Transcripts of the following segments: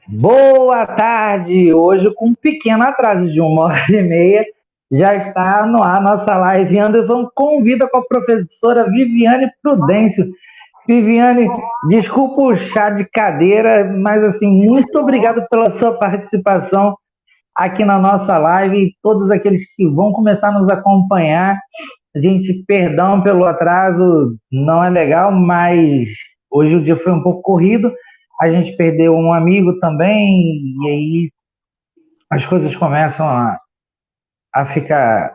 Boa tarde! Hoje, com um pequeno atraso de 1 hora e meia, já está no ar nossa live. Anderson convida com a professora Viviane Prudêncio. Viviane, desculpa o chá de cadeira, mas assim, muito obrigado pela sua participação aqui na nossa live e todos aqueles que vão começar a nos acompanhar. Gente, perdão pelo atraso, não é legal, mas hoje o dia foi um pouco corrido. A gente perdeu um amigo também, e aí as coisas começam a ficar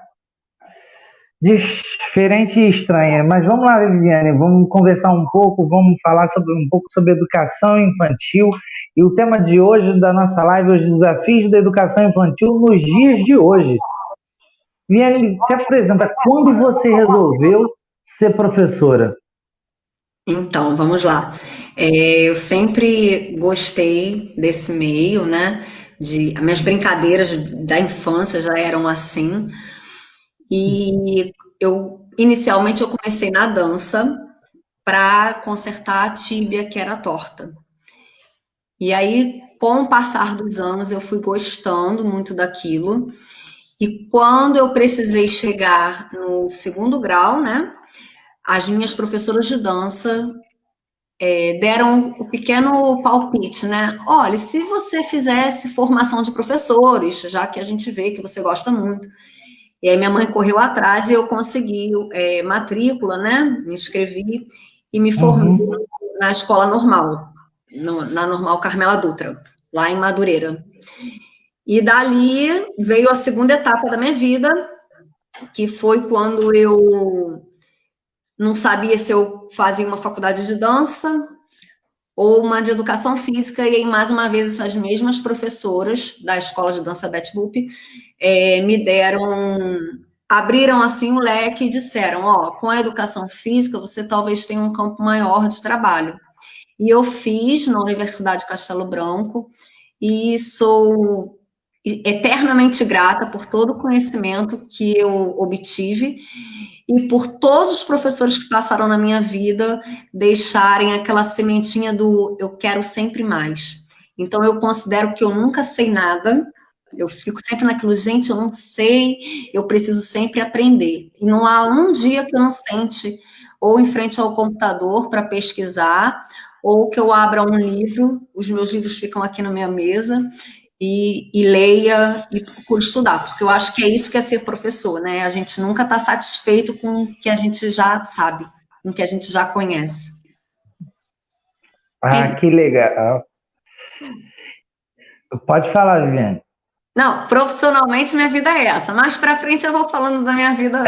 diferente e estranha. Mas vamos lá, Viviane, vamos conversar um pouco, vamos falar um pouco sobre educação infantil. E o tema de hoje da nossa live é os desafios da educação infantil nos dias de hoje. Viviane, se apresenta, quando você resolveu ser professora? Então, vamos lá. Eu sempre gostei desse meio, né? As minhas brincadeiras da infância já eram assim. E inicialmente, eu comecei na dança para consertar a tíbia que era torta. E aí, com o passar dos anos, eu fui gostando muito daquilo. E quando eu precisei chegar no segundo grau, né? As minhas professoras de dança deram o pequeno palpite, né? Olha, se você fizesse formação de professores, já que a gente vê que você gosta muito. E aí minha mãe correu atrás e eu consegui matrícula, né? Me inscrevi e me formei Uhum. na escola normal, na Normal Carmela Dutra, lá em Madureira. E dali veio a segunda etapa da minha vida, que foi quando eu não sabia se eu fazia uma faculdade de dança ou uma de educação física, e aí, mais uma vez, essas mesmas professoras da escola de dança Betty Boop me abriram assim o leque e disseram, com a educação física você talvez tenha um campo maior de trabalho. E eu fiz na Universidade Castelo Branco e sou eternamente grata por todo o conhecimento que eu obtive e por todos os professores que passaram na minha vida deixarem aquela sementinha do eu quero sempre mais. Então, eu considero que eu nunca sei nada, eu fico sempre naquilo, gente, eu não sei, eu preciso sempre aprender. E não há um dia que eu não sente ou em frente ao computador para pesquisar, ou que eu abra um livro, os meus livros ficam aqui na minha mesa, e leia e procure estudar, porque eu acho que é isso que é ser professor, né? A gente nunca está satisfeito com o que a gente já sabe, com o que a gente já conhece. Ah, que legal. Pode falar, Viviane. Não, profissionalmente minha vida é essa. Mais para frente eu vou falando da minha vida.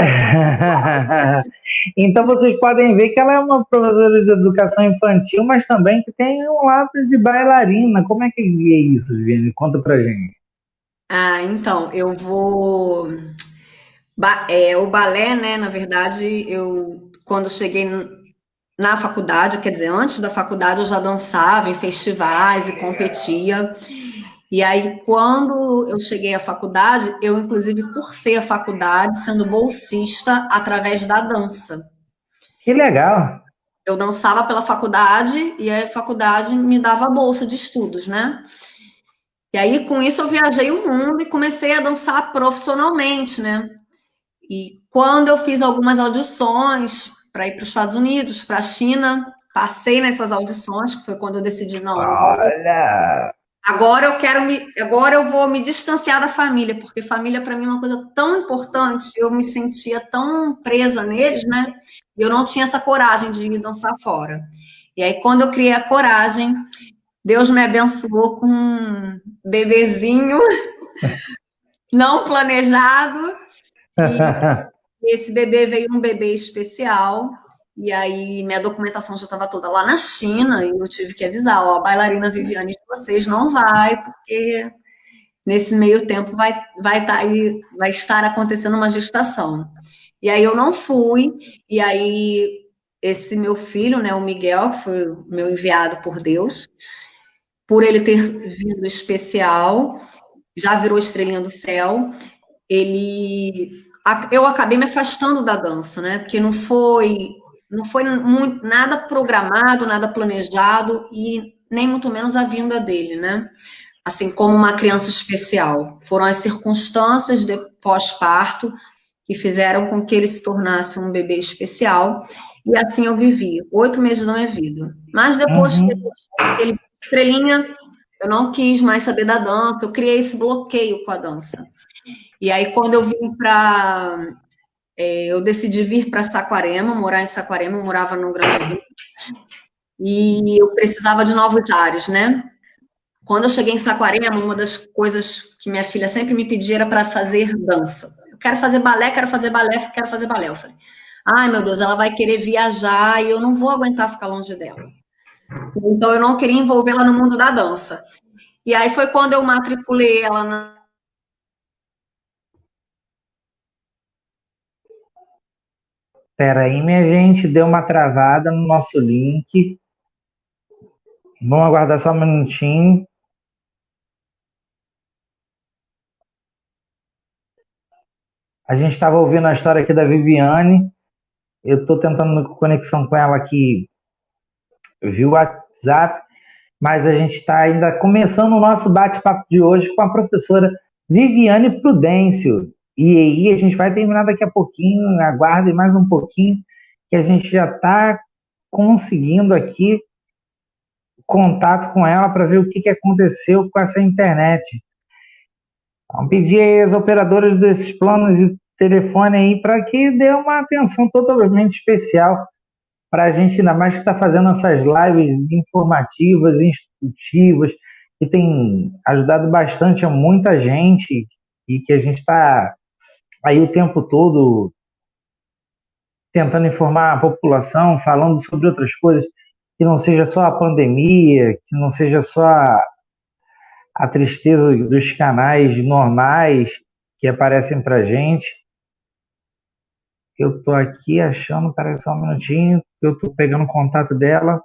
Então vocês podem ver que ela é uma professora de educação infantil, mas também que tem um lado de bailarina. Como é que é isso, Viviane? Conta pra gente. Então, eu vou. O balé, né? Na verdade, quando cheguei na faculdade, quer dizer, antes da faculdade, eu já dançava em festivais e competia. E aí, quando eu cheguei à faculdade, eu, inclusive, cursei a faculdade sendo bolsista através da dança. Que legal. Eu dançava pela faculdade e a faculdade me dava a bolsa de estudos, né? E aí, com isso, eu viajei o mundo e comecei a dançar profissionalmente, né? E quando eu fiz algumas audições para ir para os Estados Unidos, para a China, passei nessas audições, que foi quando eu decidi, não, Olha. agora eu vou me distanciar da família, porque família para mim é uma coisa tão importante, eu me sentia tão presa neles, né? E eu não tinha essa coragem de ir dançar fora. E aí, quando eu criei a coragem, Deus me abençoou com um bebezinho não planejado, e esse bebê veio um bebê especial, e aí minha documentação já estava toda lá na China, e eu tive que avisar, a bailarina Viviane de vocês não vai, porque nesse meio tempo vai estar acontecendo uma gestação. E aí eu não fui, e aí esse meu filho, né, o Miguel, que foi o meu enviado por Deus, por ele ter vindo especial, já virou estrelinha do céu, eu acabei me afastando da dança, né? Porque não foi muito, nada programado, nada planejado e nem muito menos a vinda dele, né? Assim como uma criança especial. Foram as circunstâncias de pós-parto que fizeram com que ele se tornasse um bebê especial. E assim eu vivi 8 meses da minha vida. Mas depois que Uhum. ele estrelinha, eu não quis mais saber da dança, eu criei esse bloqueio com a dança. E aí, quando eu vim para. Eu decidi vir para Saquarema, morar em Saquarema, eu morava no Grande Rio, e eu precisava de novos ares, né? Quando eu cheguei em Saquarema, uma das coisas que minha filha sempre me pedia era para fazer dança. Eu quero fazer balé, quero fazer balé, quero fazer balé. Eu falei, ai meu Deus, ela vai querer viajar e eu não vou aguentar ficar longe dela. Então eu não queria envolvê-la no mundo da dança. E aí foi quando eu matriculei ela na. Pera aí, minha gente, deu uma travada no nosso link. Vamos aguardar só um minutinho. A gente estava ouvindo a história aqui da Viviane. Eu estou tentando conexão com ela aqui via WhatsApp, mas a gente está ainda começando o nosso bate-papo de hoje com a professora Viviane Prudêncio. E aí a gente vai terminar daqui a pouquinho, aguardem mais um pouquinho, que a gente já está conseguindo aqui contato com ela para ver o que aconteceu com essa internet. Vamos pedir aí às operadoras desses planos de telefone aí para que dê uma atenção totalmente especial para a gente, ainda mais que está fazendo essas lives informativas, instrutivas, que tem ajudado bastante a muita gente e que a gente está aí o tempo todo tentando informar a população, falando sobre outras coisas, que não seja só a pandemia, que não seja só a tristeza dos canais normais que aparecem para gente. Eu estou aqui achando, parece só um minutinho, eu estou pegando o contato dela.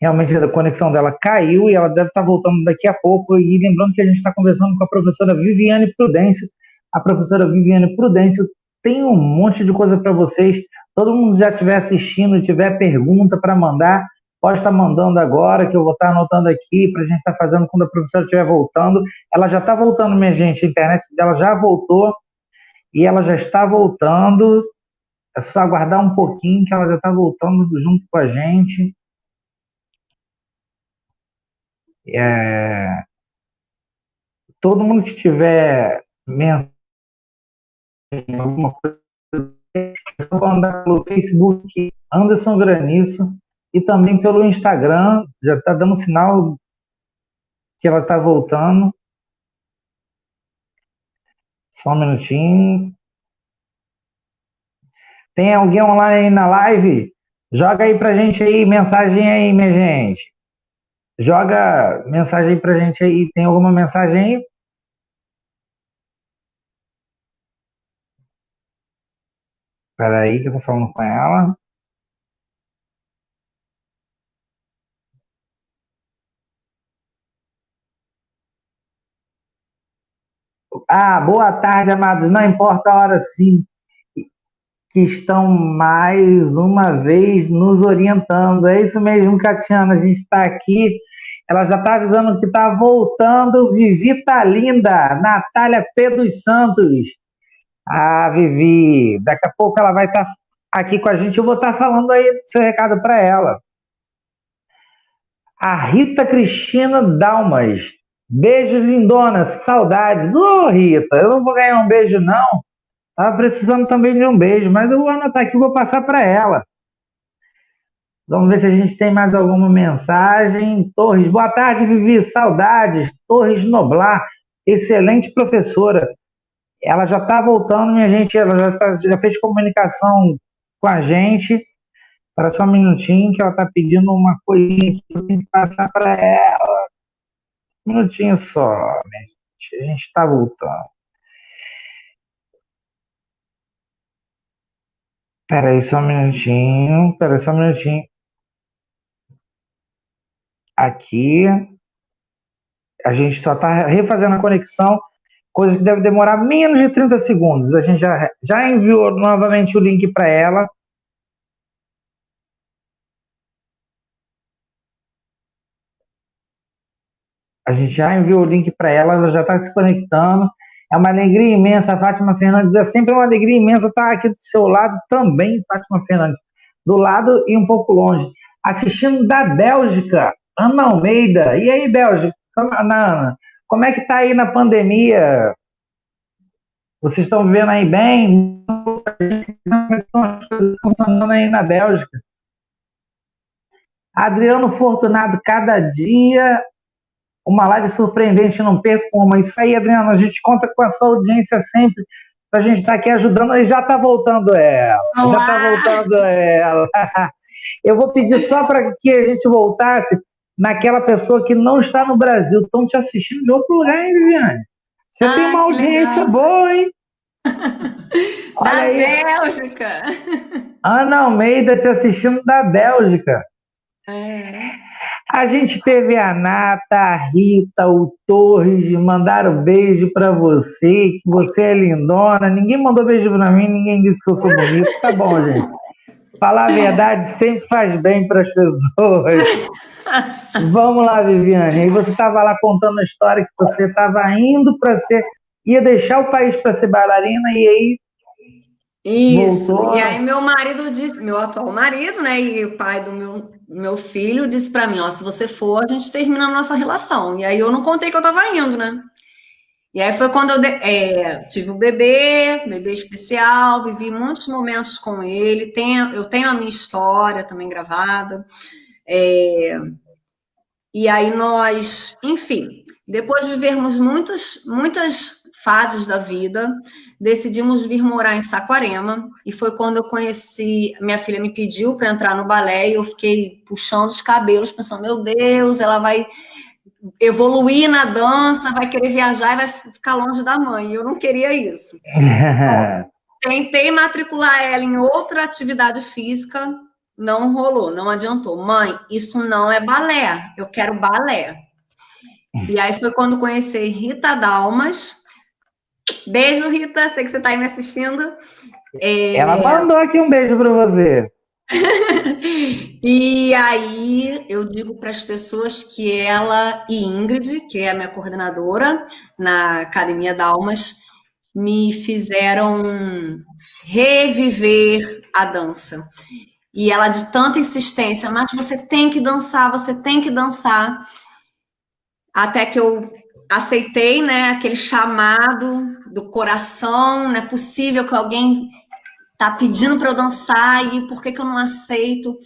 Realmente a conexão dela caiu e ela deve estar voltando daqui a pouco. E lembrando que a gente está conversando com a professora Viviane Prudêncio. A professora Viviane Prudêncio tem um monte de coisa para vocês. Todo mundo já estiver assistindo, tiver pergunta para mandar, pode estar mandando agora, que eu vou estar anotando aqui para a gente estar fazendo quando a professora estiver voltando. Ela já está voltando, minha gente. A internet dela já voltou e ela já está voltando. É só aguardar um pouquinho que ela já está voltando junto com a gente. É, todo mundo que tiver mensagem, alguma coisa, é só mandar pelo Facebook Anderson Graniço e também pelo Instagram, já está dando sinal que ela está voltando. Só um minutinho. Tem alguém online aí na live? Joga aí pra gente aí, mensagem aí, minha gente. Joga mensagem aí pra gente aí. Tem alguma mensagem aí? Espera aí que eu tô falando com ela. Ah, boa tarde, amados. Não importa a hora, sim, que estão mais uma vez nos orientando. É isso mesmo, Catiana, a gente está aqui. Ela já está avisando que está voltando. Vivi tá linda, Natália P. dos Santos. Ah, Vivi, daqui a pouco ela vai estar aqui com a gente. Eu vou estar falando aí do seu recado para ela. A Rita Cristina Dalmas. Beijo, lindona, saudades. Ô, Rita, eu não vou ganhar um beijo, não. Tava precisando também de um beijo, mas eu vou anotar aqui e vou passar para ela. Vamos ver se a gente tem mais alguma mensagem. Torres, boa tarde, Vivi, saudades. Torres Noblar, excelente professora. Ela já está voltando, minha gente, ela já fez comunicação com a gente. Para só um minutinho, que ela está pedindo uma coisinha que eu tenho que passar para ela. Um minutinho só, minha gente. A gente está voltando. Espera aí só um minutinho. Espera aí só um minutinho. Aqui. A gente só está refazendo a conexão. coisa que deve demorar menos de 30 segundos. A gente já enviou novamente o link para ela. A gente já enviou o link para ela, ela já está se conectando. É uma alegria imensa. A Fátima Fernandes, é sempre uma alegria imensa estar aqui do seu lado também, Fátima Fernandes. Do lado e um pouco longe. Assistindo da Bélgica, Ana Almeida. E aí, Bélgica? Ana, como é que está aí na pandemia? Vocês estão vivendo aí bem? Como é que estão as coisas funcionando aí na Bélgica? Adriano Fortunado, cada dia uma live surpreendente, não perca uma. Isso aí, Adriano, a gente conta com a sua audiência sempre para a gente estar aqui ajudando. E já está voltando ela. Olá. Já está voltando ela. Eu vou pedir só para que a gente voltasse naquela pessoa que não está no Brasil. Estão te assistindo de outro lugar, hein, Viviane? Você tem uma audiência boa, hein? Da Bélgica. Ana Almeida te assistindo da Bélgica. A gente teve a Nata, a Rita, o Torres, mandaram beijo pra você, que você é lindona. Ninguém mandou beijo pra mim, ninguém disse que eu sou bonito. Tá bom, gente. Falar a verdade sempre faz bem para as pessoas. Vamos lá, Viviane. Aí você estava lá contando a história que você estava indo para ser... Ia deixar o país para ser bailarina e aí... Isso. Voltou. E aí meu marido disse, meu atual marido, né, e o pai do meu filho disse para mim, ó, se você for, a gente termina a nossa relação. E aí eu não contei que eu estava indo, né? E aí foi quando eu tive o bebê especial, vivi muitos momentos com ele. Eu tenho a minha história também gravada. E aí nós, enfim, depois de vivermos muitas fases da vida, decidimos vir morar em Saquarema, e foi quando eu conheci, minha filha me pediu para entrar no balé, e eu fiquei puxando os cabelos, pensando, meu Deus, ela vai evoluir na dança, vai querer viajar e vai ficar longe da mãe, eu não queria isso. Bom, tentei matricular ela em outra atividade física, não rolou, não adiantou. Mãe, isso não é balé, eu quero balé. E aí foi quando conheci Rita Dalmas. Beijo, Rita, sei que você está aí me assistindo. Ela mandou aqui um beijo para você. E aí eu digo para as pessoas que ela e Ingrid, que é a minha coordenadora na Academia Dalmas, me fizeram reviver a dança. E ela, de tanta insistência, mas você tem que dançar, você tem que dançar. Até que eu aceitei, né, aquele chamado do coração, não é possível que alguém tá pedindo para eu dançar e por que eu não aceito?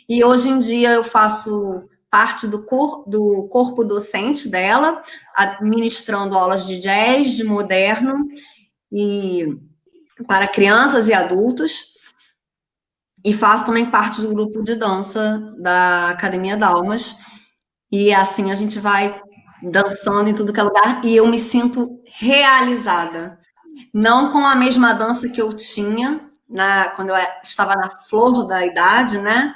E hoje em dia eu faço parte do corpo docente dela, administrando aulas de jazz, de moderno, e para crianças e adultos. E faço também parte do grupo de dança da Academia Dalmas. E assim a gente vai dançando em tudo que é lugar. E eu me sinto realizada. Não com a mesma dança que eu tinha quando eu estava na flor da idade, né?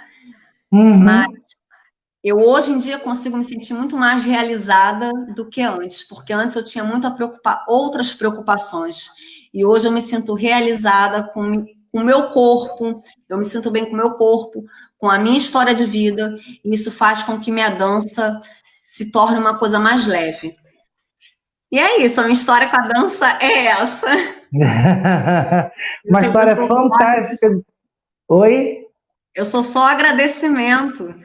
Uhum. Mas eu hoje em dia consigo me sentir muito mais realizada do que antes, porque antes eu tinha outras preocupações. E hoje eu me sinto realizada com o meu corpo, eu me sinto bem com o meu corpo, com a minha história de vida, e isso faz com que minha dança se torne uma coisa mais leve. E é isso, a minha história com a dança é essa. Uma história fantástica. Oi? Eu sou só agradecimento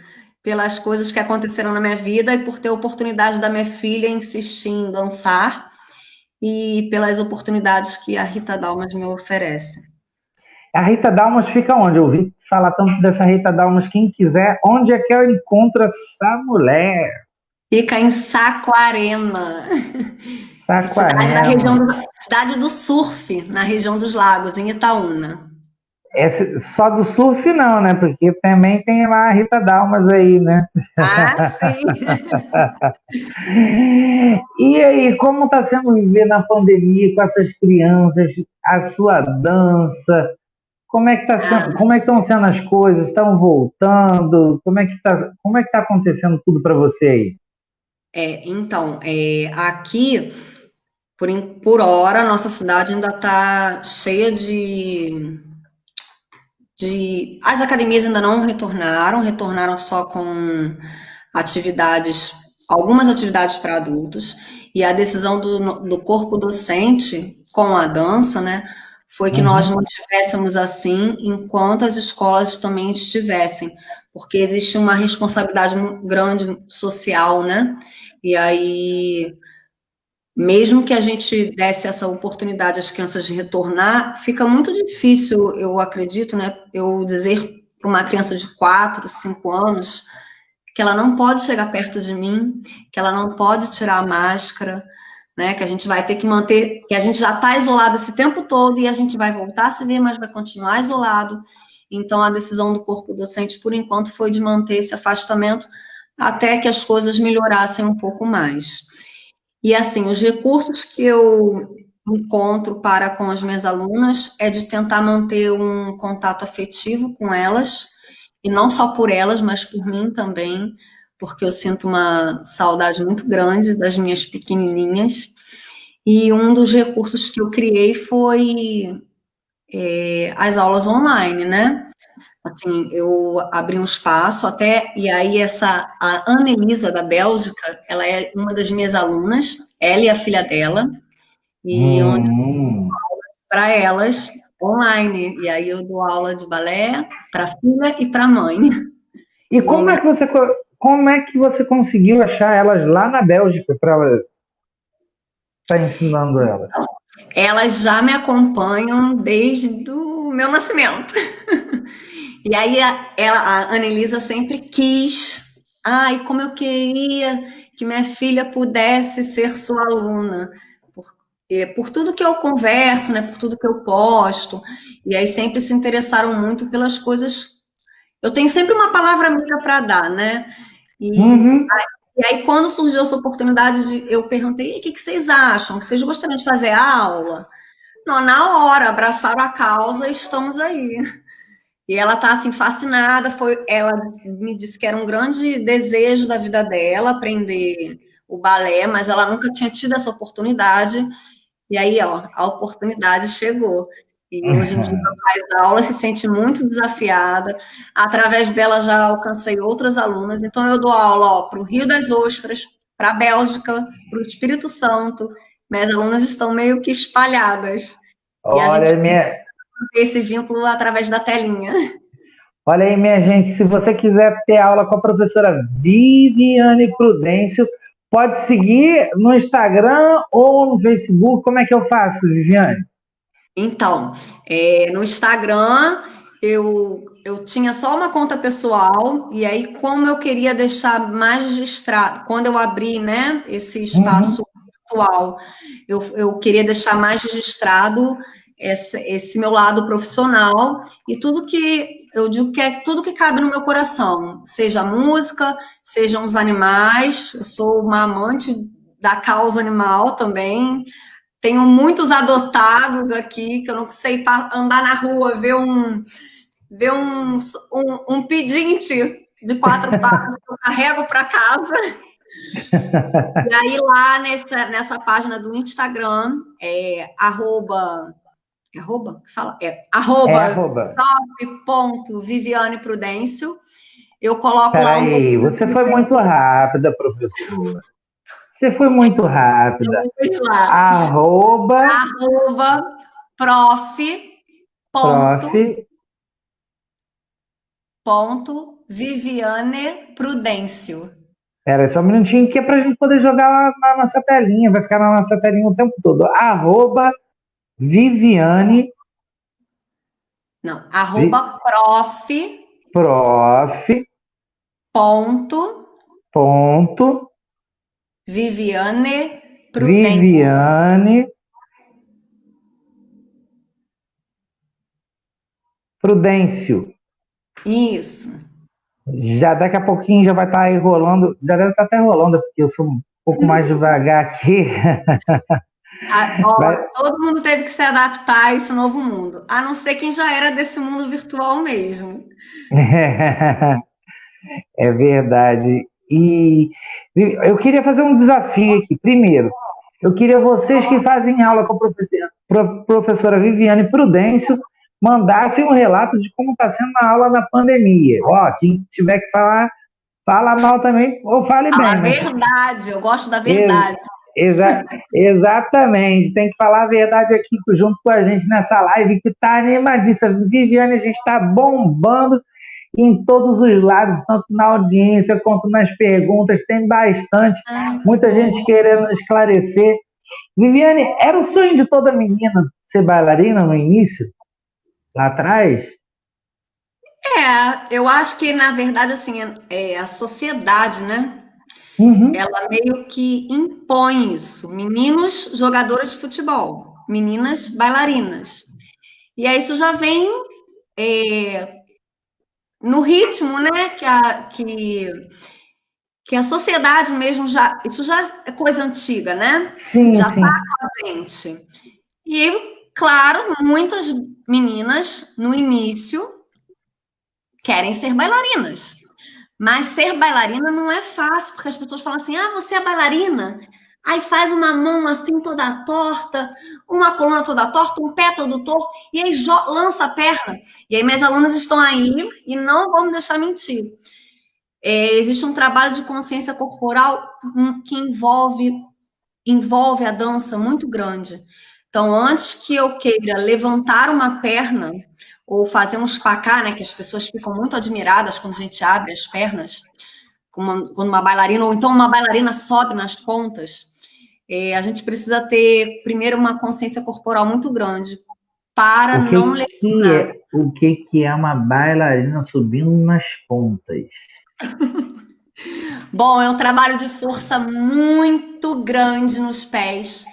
pelas coisas que aconteceram na minha vida e por ter a oportunidade da minha filha insistir em dançar e pelas oportunidades que a Rita Dalmas me oferece. A Rita Dalmas fica onde? Eu ouvi falar tanto dessa Rita Dalmas. Quem quiser, onde é que eu encontro essa mulher? Fica em Saquarema. Cidade do surf, na região dos lagos, em Itaúna. Só do surf não, né? Porque também tem lá a Rita Dalmas aí, né? Ah, sim! E aí, como está sendo viver na pandemia com essas crianças, a sua dança? Como é que estão sendo as coisas? Estão voltando? Como é que tá acontecendo tudo para você aí? Então, aqui, por hora, nossa cidade ainda está cheia As academias ainda não retornaram só com algumas atividades para adultos, e a decisão do corpo docente com a dança, né, foi que nós mantivéssemos assim enquanto as escolas também estivessem, porque existe uma responsabilidade grande social, né, e aí, mesmo que a gente desse essa oportunidade às crianças de retornar, fica muito difícil, eu acredito, né, eu dizer para uma criança de 4, 5 anos que ela não pode chegar perto de mim, que ela não pode tirar a máscara, né, que a gente vai ter que manter, que a gente já está isolado esse tempo todo e a gente vai voltar a se ver, mas vai continuar isolado. Então, a decisão do corpo docente, por enquanto, foi de manter esse afastamento até que as coisas melhorassem um pouco mais. E, assim, os recursos que eu encontro para com as minhas alunas é de tentar manter um contato afetivo com elas, e não só por elas, mas por mim também, porque eu sinto uma saudade muito grande das minhas pequenininhas. E um dos recursos que eu criei foi as aulas online, né? Assim, eu abri um espaço até, e aí a Annelisa da Bélgica, ela é uma das minhas alunas, ela e a filha dela, e para elas online, e aí eu dou aula de balé para a filha e para a mãe. E como é que você conseguiu achar elas lá na Bélgica para ela estar ensinando ela? Elas já me acompanham desde o meu nascimento. E aí a Annelisa sempre quis, ai, como eu queria que minha filha pudesse ser sua aluna, por tudo que eu converso, né, por tudo que eu posto, e aí sempre se interessaram muito pelas coisas. Eu tenho sempre uma palavra amiga para dar, né? E aí, quando surgiu essa oportunidade, eu perguntei: o que vocês acham? Que vocês gostariam de fazer aula? Não, na hora, abraçaram a causa e estamos aí. E ela tá assim fascinada, ela me disse que era um grande desejo da vida dela aprender o balé, mas ela nunca tinha tido essa oportunidade. E aí, ó, a oportunidade chegou. E hoje em dia ela faz aula, se sente muito desafiada. Através dela já alcancei outras alunas. Então eu dou aula para o Rio das Ostras, para a Bélgica, para o Espírito Santo. Minhas alunas estão meio que espalhadas. E a gente Olha, tem esse vínculo através da telinha. olha aí, minha gente, se você quiser ter aula com a professora Viviane Prudêncio, pode seguir no Instagram ou no Facebook. Como é que eu faço, Viviane? Então, no Instagram eu tinha só uma conta pessoal, e aí, como eu queria deixar mais registrado, quando eu abri, né, esse espaço virtual, eu queria deixar mais registrado esse meu lado profissional, e tudo que eu digo que é tudo que cabe no meu coração, seja música, sejam os animais, eu sou uma amante da causa animal também. Tenho muitos adotados aqui, que eu não sei andar na rua, ver um pedinte de 4 patas que eu carrego para casa. E aí lá nessa página do Instagram, arroba Arroba. Viviane Prudêncio. Eu coloco lá um pouco Peraí, você foi muito rápida, professora. Você foi muito rápida. lá. Arroba, Prof. prof. Viviane Prudêncio. Era só um minutinho que é para a gente poder jogar lá na nossa telinha. Vai ficar na nossa telinha o tempo todo. Arroba Viviane. Não, prof. Prof. Ponto. Viviane Prudêncio. Viviane Prudêncio. Isso. Já daqui a pouquinho já vai estar aí rolando. Já deve estar até rolando, porque eu sou um pouco mais devagar aqui. Todo mundo teve que se adaptar a esse novo mundo, a não ser quem já era desse mundo virtual mesmo. É verdade. E eu queria fazer um desafio aqui. Primeiro, Eu queria vocês que fazem aula com a professora Viviane Prudêncio mandassem um relato de como está sendo a aula na pandemia. Ó, quem tiver que falar, fala mal também ou fale A bem, mas verdade, eu gosto da ex- verdade. exatamente, tem que falar a verdade aqui junto com a gente nessa live que está animadíssima. Viviane, a gente está bombando em todos os lados, tanto na audiência quanto nas perguntas, tem bastante, Ai, que muita bom. gente querendo esclarecer. Viviane, era o sonho de toda menina ser bailarina no início, lá atrás? Eu acho que, na verdade, assim, a sociedade, né? Uhum. Ela meio que impõe isso. Meninos jogadores de futebol, meninas bailarinas. E aí isso já vem no ritmo, né? Que a sociedade mesmo já. Isso já é coisa antiga, né? Sim, Já está sim. com a gente. E, claro, muitas meninas, no início, querem ser bailarinas. Mas ser bailarina não é fácil, porque as pessoas falam assim: ah, você é bailarina? Aí faz uma mão assim toda torta, uma coluna toda torta, um pé todo torto, e aí lança a perna. E aí minhas alunas estão aí e não vão me deixar mentir. Existe um trabalho de consciência corporal que envolve a dança muito grande. Então, antes que eu queira levantar uma perna ou fazer um espacá, né, que as pessoas ficam muito admiradas quando a gente abre as pernas, quando uma bailarina, ou então uma bailarina sobe nas pontas, a gente precisa ter, primeiro, uma consciência corporal muito grande para não lesionar. O que é uma bailarina subindo nas pontas? Bom, é um trabalho de força muito grande nos pés.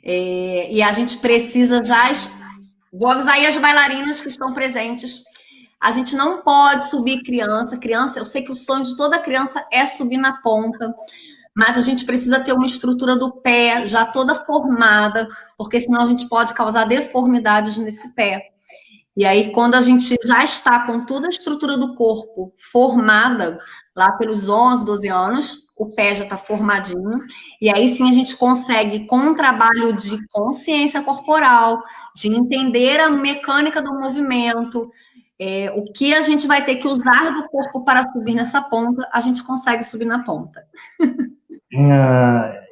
E a gente precisa já. Vou avisar aí as bailarinas que estão presentes. A gente não pode subir criança. Criança, eu sei que o sonho de toda criança é subir na ponta, mas a gente precisa ter uma estrutura do pé já toda formada, porque senão a gente pode causar deformidades nesse pé. E aí, quando a gente já está com toda a estrutura do corpo formada, lá pelos 11, 12 anos, o pé já está formadinho, e aí sim a gente consegue, com um trabalho de consciência corporal, de entender a mecânica do movimento, o que a gente vai ter que usar do corpo para subir nessa ponta, a gente consegue subir na ponta.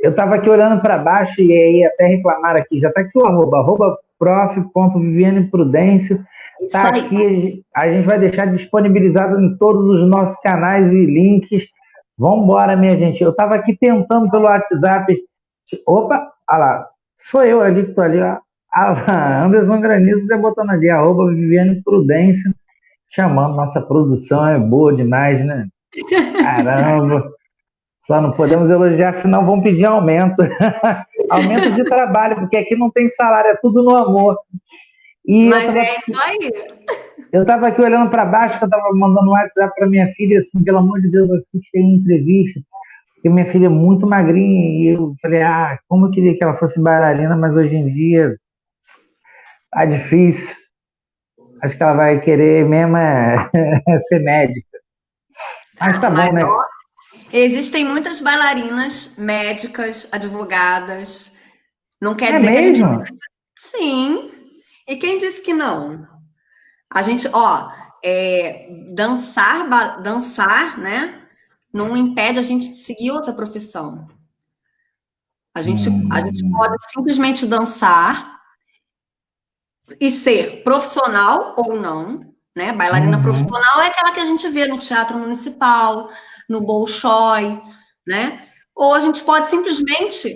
Eu estava aqui olhando para baixo e aí até reclamaram aqui, já está aqui o arroba prof.vivianeprudêncio, Isso está aí. aqui, a gente vai deixar disponibilizado em todos os nossos canais e links. Vamos embora, minha gente. Eu estava aqui tentando pelo WhatsApp. Opa, olha lá, sou eu ali que estou ali, ó. Ah lá, Anderson Granizo já botando ali, arroba Viviane Prudêncio, chamando, nossa produção é boa demais, né? Caramba! Só não podemos elogiar, senão vão pedir aumento. Aumento de trabalho, porque aqui não tem salário, é tudo no amor. E Mas é isso aí. eu estava aqui olhando para baixo, que eu estava mandando um WhatsApp para minha filha, assim, pelo amor de Deus, assiste aí a entrevista, porque minha filha é muito magrinha, e eu falei, como eu queria que ela fosse bailarina, mas hoje em dia tá difícil. Acho que ela vai querer mesmo ser médica. Mas tá bom, Mas né? existem muitas bailarinas, médicas, advogadas. Não quer É dizer que a gente. mesmo? Sim. E quem disse que não? A gente, dançar, né? Não impede a gente de seguir outra profissão. A gente pode simplesmente dançar e ser profissional ou não, né? Bailarina Uhum. profissional é aquela que a gente vê no Teatro Municipal, no Bolshoi, né? Ou a gente pode simplesmente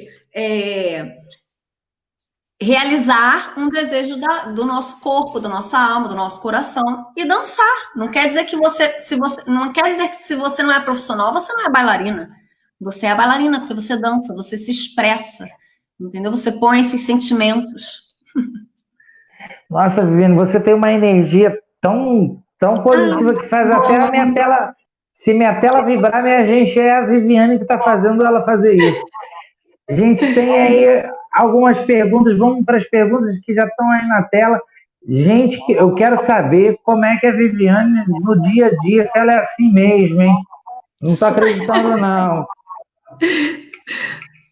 realizar um desejo do nosso corpo, da nossa alma, do nosso coração e dançar. Não quer dizer que não quer dizer que se você não é profissional, você não é bailarina. Você é bailarina porque você dança, você se expressa, entendeu? Você põe esses sentimentos. Nossa, Viviane, você tem uma energia tão positiva que faz até a minha Bom, tela. Se minha tela vibrar, minha gente, é a Viviane que está fazendo ela fazer isso. A gente tem aí algumas perguntas, vamos para as perguntas que já estão aí na tela. Gente, eu quero saber como é que é a Viviane no dia a dia, se ela é assim mesmo, hein? Não estou acreditando, não.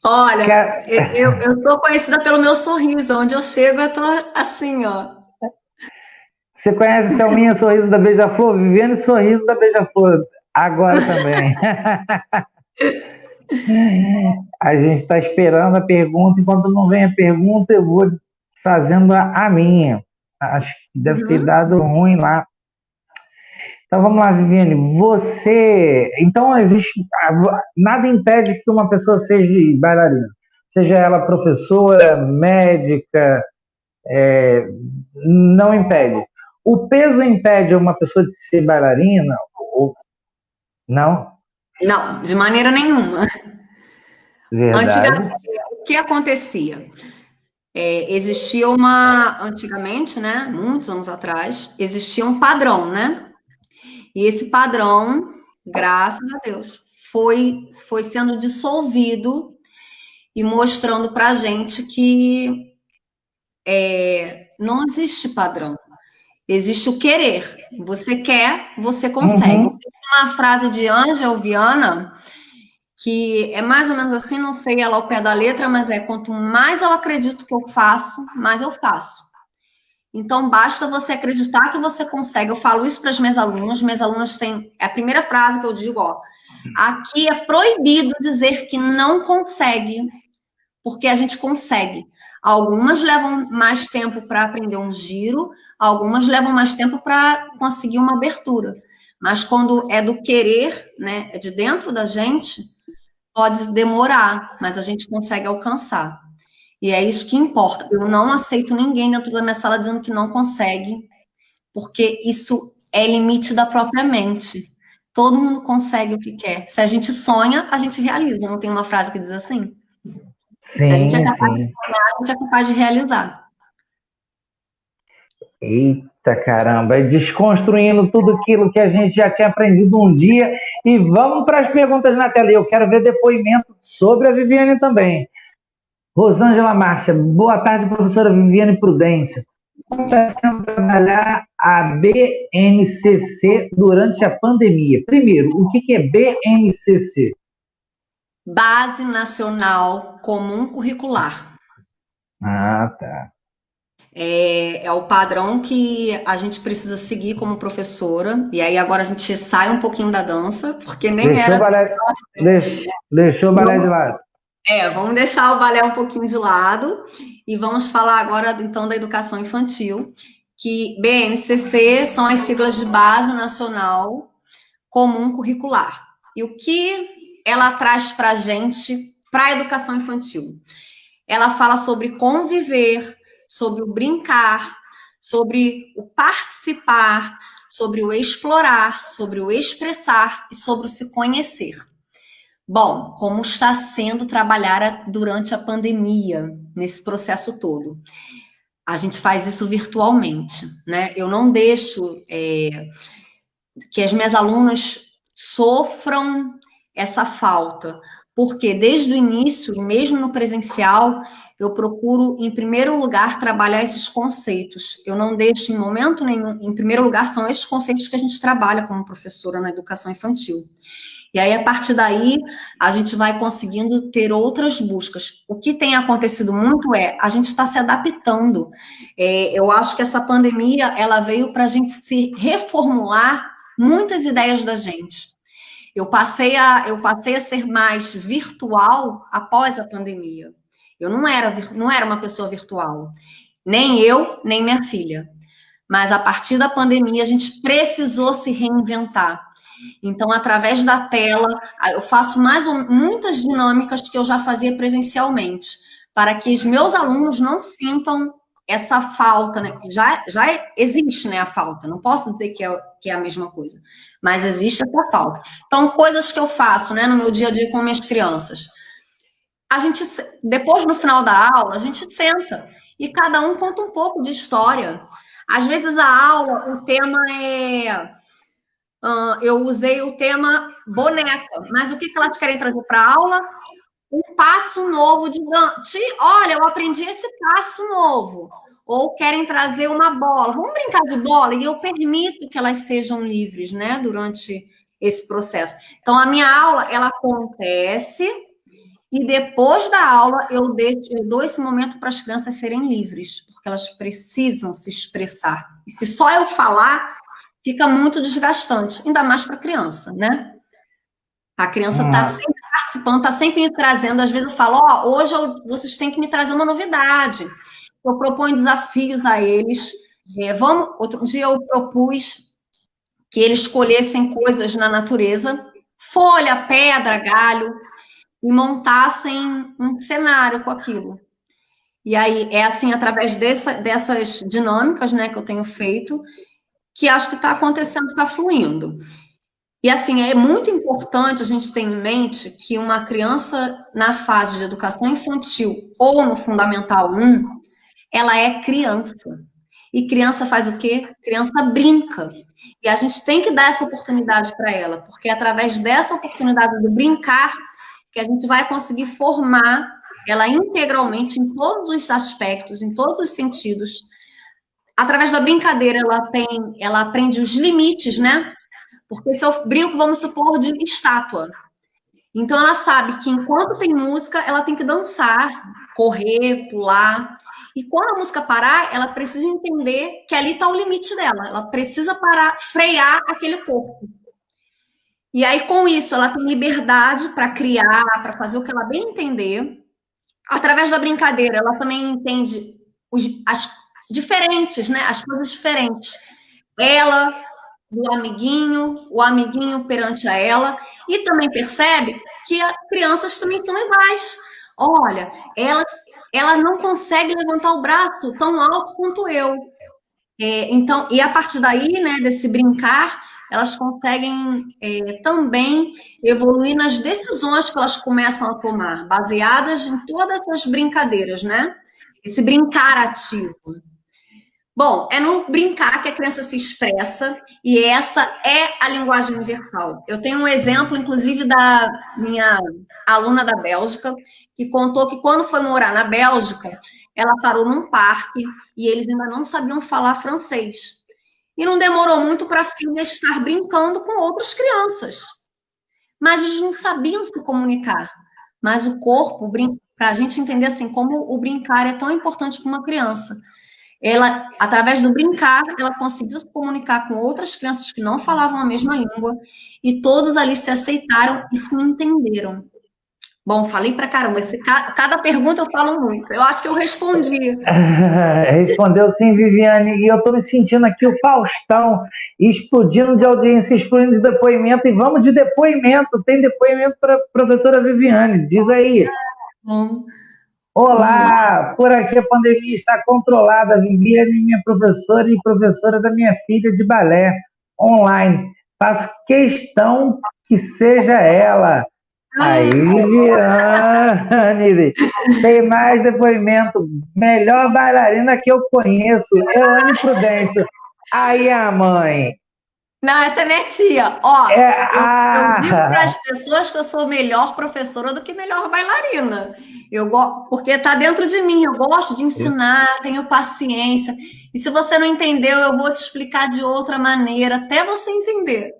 Olha, eu sou conhecida pelo meu sorriso. Onde eu chego, eu tô assim, ó. Você conhece Selminha Sorriso da Beija-Flor? Viviane Sorriso da Beija-Flor. Agora também. A gente está esperando a pergunta. Enquanto não vem a pergunta, eu vou fazendo a minha. Acho que deve ter Uhum. dado ruim lá. Então vamos lá, Viviane. Você. Então existe. Nada impede que uma pessoa seja bailarina. Seja ela professora, médica, não impede. O peso impede uma pessoa de ser bailarina? Ou não? Não, de maneira nenhuma. Antigamente, Verdade. o que acontecia? Antigamente, né, muitos anos atrás, existia um padrão, né? E esse padrão, graças a Deus, foi sendo dissolvido e mostrando para a gente que não existe padrão. Existe o querer. Você quer, você consegue. Uhum. Existe uma frase de Ângela Viana que é mais ou menos assim, não sei ela ao pé da letra, mas quanto mais eu acredito que eu faço, mais eu faço. Então, basta você acreditar que você consegue. Eu falo isso para as minhas alunas têm, é a primeira frase que eu digo, ó, aqui é proibido dizer que não consegue, porque a gente consegue. Algumas levam mais tempo para aprender um giro, algumas levam mais tempo para conseguir uma abertura. Mas quando é do querer, né, é de dentro da gente, pode demorar, mas a gente consegue alcançar. E é isso que importa. Eu não aceito ninguém dentro da minha sala dizendo que não consegue, porque isso é limite da própria mente. Todo mundo consegue o que quer. Se a gente sonha, a gente realiza. Não tem uma frase que diz assim? Se a gente é Sim, capaz de sim. sonhar, a gente é capaz de realizar. Eita caramba, desconstruindo tudo aquilo que a gente já tinha aprendido um dia. E vamos para as perguntas na tela. Eu quero ver depoimento sobre a Viviane também. Rosângela Márcia, boa tarde, professora Viviane Prudêncio. Como está sendo trabalhar a BNCC durante a pandemia? Primeiro, o que é BNCC? Base Nacional Comum Curricular. Ah, tá. É o padrão que a gente precisa seguir como professora. E aí agora a gente sai um pouquinho da dança, porque nem Deixou o era. balé, deixou o balé de lado. Vamos deixar o balé um pouquinho de lado e vamos falar agora então da educação infantil, que BNCC são as siglas de Base Nacional Comum Curricular. E o que ela traz para a gente para a educação infantil? Ela fala sobre conviver, sobre o brincar, sobre o participar, sobre o explorar, sobre o expressar e sobre o se conhecer. Bom, como está sendo trabalhar durante a pandemia, nesse processo todo? A gente faz isso virtualmente, né? Eu não deixo que as minhas alunas sofram essa falta, porque desde o início, e mesmo no presencial, eu procuro, em primeiro lugar, trabalhar esses conceitos. Eu não deixo em momento nenhum, em primeiro lugar, são esses conceitos que a gente trabalha como professora na educação infantil. E aí, a partir daí, a gente vai conseguindo ter outras buscas. O que tem acontecido muito a gente está se adaptando. Eu acho que essa pandemia, ela veio para a gente se reformular muitas ideias da gente. Eu passei a ser mais virtual após a pandemia. Eu não era uma pessoa virtual. Nem eu, nem minha filha. Mas a partir da pandemia, a gente precisou se reinventar. Então, através da tela, eu faço muitas dinâmicas que eu já fazia presencialmente, para que os meus alunos não sintam essa falta, né? Já existe, né, a falta. Não posso dizer que é a mesma coisa, mas existe essa falta. Então, coisas que eu faço, né, no meu dia a dia com minhas crianças. A gente, depois no final da aula, a gente senta e cada um conta um pouco de história. Às vezes a aula, o tema eu usei o tema boneca, mas o que elas querem trazer para a aula? Um passo novo de dança. Olha, eu aprendi esse passo novo. Ou querem trazer uma bola. Vamos brincar de bola? E eu permito que elas sejam livres, né, durante esse processo. Então, a minha aula, ela acontece E depois da aula, eu dou esse momento para as crianças serem livres, porque elas precisam se expressar. E se só eu falar, fica muito desgastante, ainda mais para a criança, né? A criança está sempre participando, está sempre me trazendo. Às vezes eu falo, hoje vocês têm que me trazer uma novidade. Eu proponho desafios a eles. Outro dia eu propus que eles escolhessem coisas na natureza, folha, pedra, galho, e montassem um cenário com aquilo. E aí, é assim, através dessas dinâmicas, né, que eu tenho feito, que acho que está acontecendo, está fluindo. E assim, é muito importante a gente ter em mente que uma criança na fase de educação infantil ou no Fundamental 1, ela é criança. E criança faz o quê? Criança brinca. E a gente tem que dar essa oportunidade para ela, porque é através dessa oportunidade de brincar que a gente vai conseguir formar ela integralmente em todos os aspectos, em todos os sentidos. Através da brincadeira, ela aprende os limites, né? Porque se eu brinco, vamos supor, de estátua. Então, ela sabe que enquanto tem música, ela tem que dançar, correr, pular. E quando a música parar, ela precisa entender que ali está o limite dela. Ela precisa parar, frear aquele corpo. E aí, com isso, ela tem liberdade para criar, para fazer o que ela bem entender. Através da brincadeira, ela também entende as diferentes, né? As coisas diferentes. Ela, do amiguinho, o amiguinho perante a ela, e também percebe que as crianças também são iguais. Olha, ela não consegue levantar o braço tão alto quanto eu. Então, e a partir daí, né, desse brincar, elas conseguem também evoluir nas decisões que elas começam a tomar, baseadas em todas essas brincadeiras, né? Esse brincar ativo. Bom, é no brincar que a criança se expressa e essa é a linguagem universal. Eu tenho um exemplo, inclusive, da minha aluna da Bélgica, que contou que quando foi morar na Bélgica, ela parou num parque e eles ainda não sabiam falar francês. E não demorou muito para a filha estar brincando com outras crianças. Mas eles não sabiam se comunicar. Mas o corpo, para a gente entender assim, como o brincar é tão importante para uma criança. Ela, através do brincar, ela conseguiu se comunicar com outras crianças que não falavam a mesma língua e todos ali se aceitaram e se entenderam. Bom, falei pra caramba. Cada pergunta eu falo muito. Eu acho que eu respondi. Respondeu sim, Viviane. E eu estou me sentindo aqui o Faustão explodindo de audiência, explodindo de depoimento. E vamos de depoimento. Tem depoimento para a professora Viviane. Diz aí. Bom, Olá, por aqui a pandemia está controlada. Viviane, minha professora e professora da minha filha de balé online. Faço questão que seja ela. Aí, Viviane, tem mais depoimento. Melhor bailarina que eu conheço, Eane Prudêncio. Aí a mãe. não, essa é minha tia. Eu digo para as pessoas que eu sou melhor professora do que melhor bailarina. Porque está dentro de mim. Eu gosto de ensinar, tenho paciência. E se você não entendeu, eu vou te explicar de outra maneira, até você entender.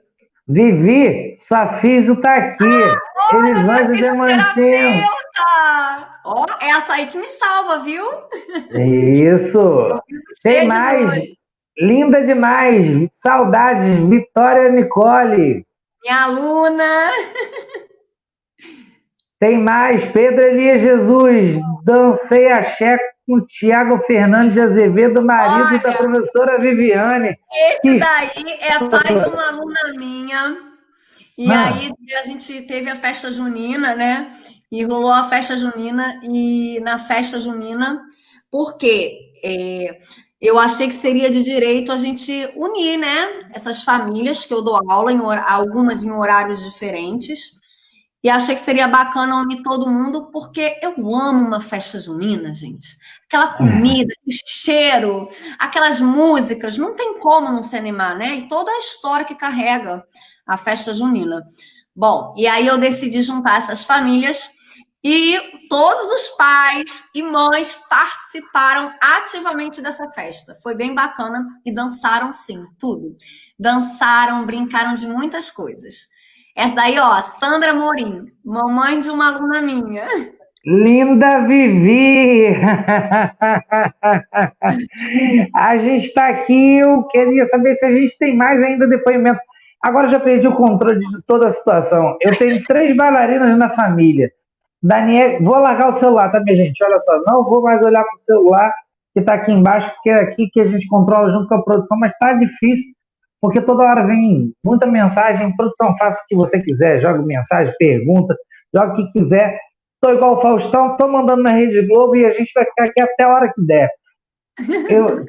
Vivi, sua físio está aqui. Elisângela Diamantino. Essa aí que me salva, viu? Isso. Tem mais. Linda demais. Saudades. Vitória Nicole. Minha aluna. Tem mais. Pedro Elias Jesus. Dancei axé com Tiago Fernandes de Azevedo, marido da professora Viviane. Esse daí é pai de uma aluna minha. E aí a gente teve a festa junina, né? E rolou a festa junina. E na festa junina, por quê? Eu achei que seria de direito a gente unir, né? Essas famílias que eu dou aula, algumas em horários diferentes. E achei que seria bacana unir todo mundo, porque eu amo uma festa junina, gente. Aquela comida, aquele cheiro, aquelas músicas, não tem como não se animar, né? E toda a história que carrega a festa junina. Bom, e aí eu decidi juntar essas famílias e todos os pais e mães participaram ativamente dessa festa. Foi bem bacana e dançaram sim, tudo. Dançaram, brincaram de muitas coisas. Essa daí, ó, Sandra Morim, mamãe de uma aluna minha. Linda Vivi! A gente está aqui, eu queria saber se a gente tem mais ainda depoimento. Agora eu já perdi o controle de toda a situação. Eu tenho 3 bailarinas na família. Daniel, vou largar o celular, tá, minha gente? Olha só, não vou mais olhar para o celular que está aqui embaixo, porque é aqui que a gente controla junto com a produção, mas está difícil, porque toda hora vem muita mensagem. Produção, faça o que você quiser, joga mensagem, pergunta, joga o que quiser. Estou igual o Faustão, estou mandando na Rede Globo e a gente vai ficar aqui até a hora que der.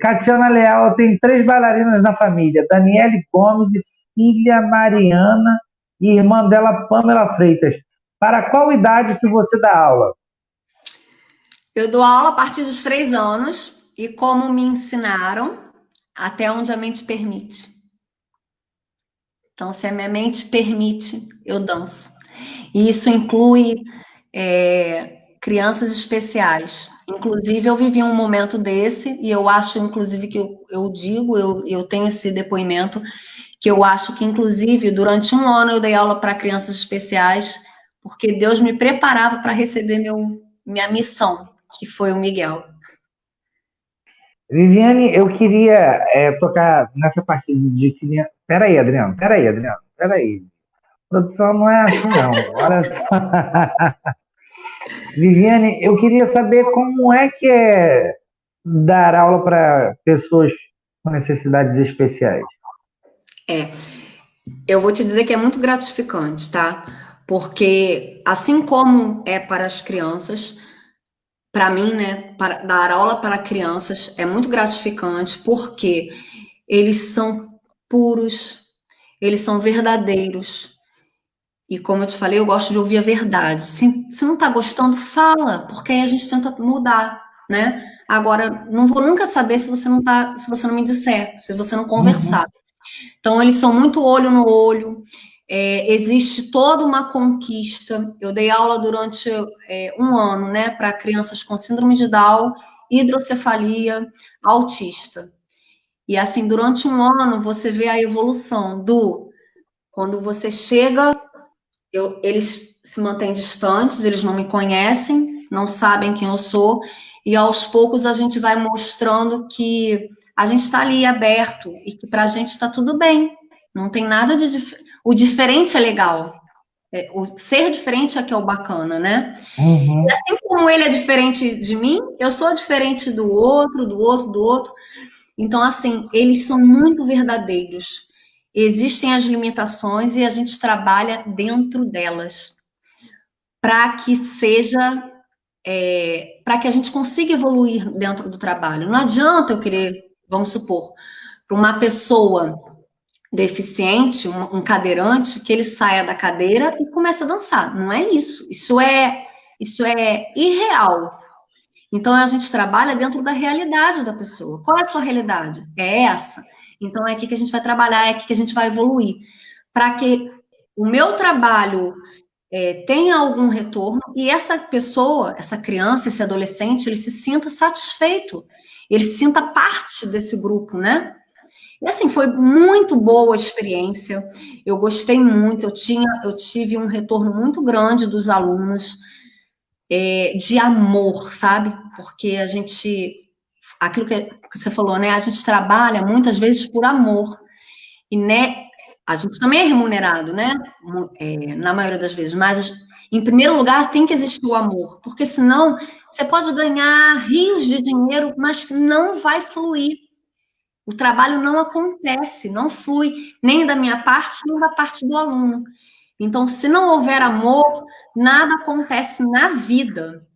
Catiana Leal, tem 3 bailarinas na família: Daniele Gomes e filha Mariana e irmã dela, Pamela Freitas. Para qual idade que você dá aula? Eu dou aula a partir dos 3 anos e como me ensinaram, até onde a mente permite. Então, se a minha mente permite, eu danço. E isso inclui crianças especiais. Inclusive, eu vivi um momento desse, e eu acho, inclusive, que eu tenho esse depoimento, que eu acho que, inclusive, durante um ano eu dei aula para crianças especiais, porque Deus me preparava para receber minha missão, que foi o Miguel. Viviane, eu queria tocar nessa parte de criança. Peraí, Adriano, peraí. Produção não é assim, não. Olha só. Viviane, eu queria saber como é que é dar aula para pessoas com necessidades especiais. É, eu vou te dizer que é muito gratificante, tá? Porque, assim como é para as crianças, para mim, né, para dar aula para crianças é muito gratificante, porque eles são puros, eles são verdadeiros. E como eu te falei, eu gosto de ouvir a verdade. Se não tá gostando, fala, porque aí a gente tenta mudar, né? Agora, não vou nunca saber se você não me disser, se você não Uhum. conversar. Então, eles são muito olho no olho. Existe toda uma conquista. Eu dei aula durante um ano, né, para crianças com síndrome de Down, hidrocefalia, autista. E assim, durante um ano, você vê a evolução do quando você chega, eles se mantêm distantes, eles não me conhecem, não sabem quem eu sou, e aos poucos a gente vai mostrando que a gente está ali aberto e que para a gente está tudo bem. Não tem nada de o diferente é legal. O ser diferente é que é o bacana, né? E Uhum. assim como ele é diferente de mim, eu sou diferente do outro, do outro, do outro. Então, assim, eles são muito verdadeiros. Existem as limitações e a gente trabalha dentro delas para que seja, para que a gente consiga evoluir dentro do trabalho. Não adianta eu querer, vamos supor, para uma pessoa deficiente, um cadeirante, que ele saia da cadeira e comece a dançar. Não é isso. Isso é irreal. Então a gente trabalha dentro da realidade da pessoa. Qual é a sua realidade? É essa. Então é aqui que a gente vai trabalhar, é aqui que a gente vai evoluir. Para que o meu trabalho tenha algum retorno e essa pessoa, essa criança, esse adolescente, ele se sinta satisfeito, ele se sinta parte desse grupo, né? E assim, foi muito boa a experiência. Eu gostei muito, eu tive um retorno muito grande dos alunos, de amor, sabe? Porque aquilo que você falou, né? A gente trabalha muitas vezes por amor. E, né, a gente também é remunerado, né? Na maioria das vezes, mas em primeiro lugar tem que existir o amor, porque senão você pode ganhar rios de dinheiro, mas não vai fluir. O trabalho não acontece, não flui, nem da minha parte, nem da parte do aluno. Então, se não houver amor, nada acontece na vida.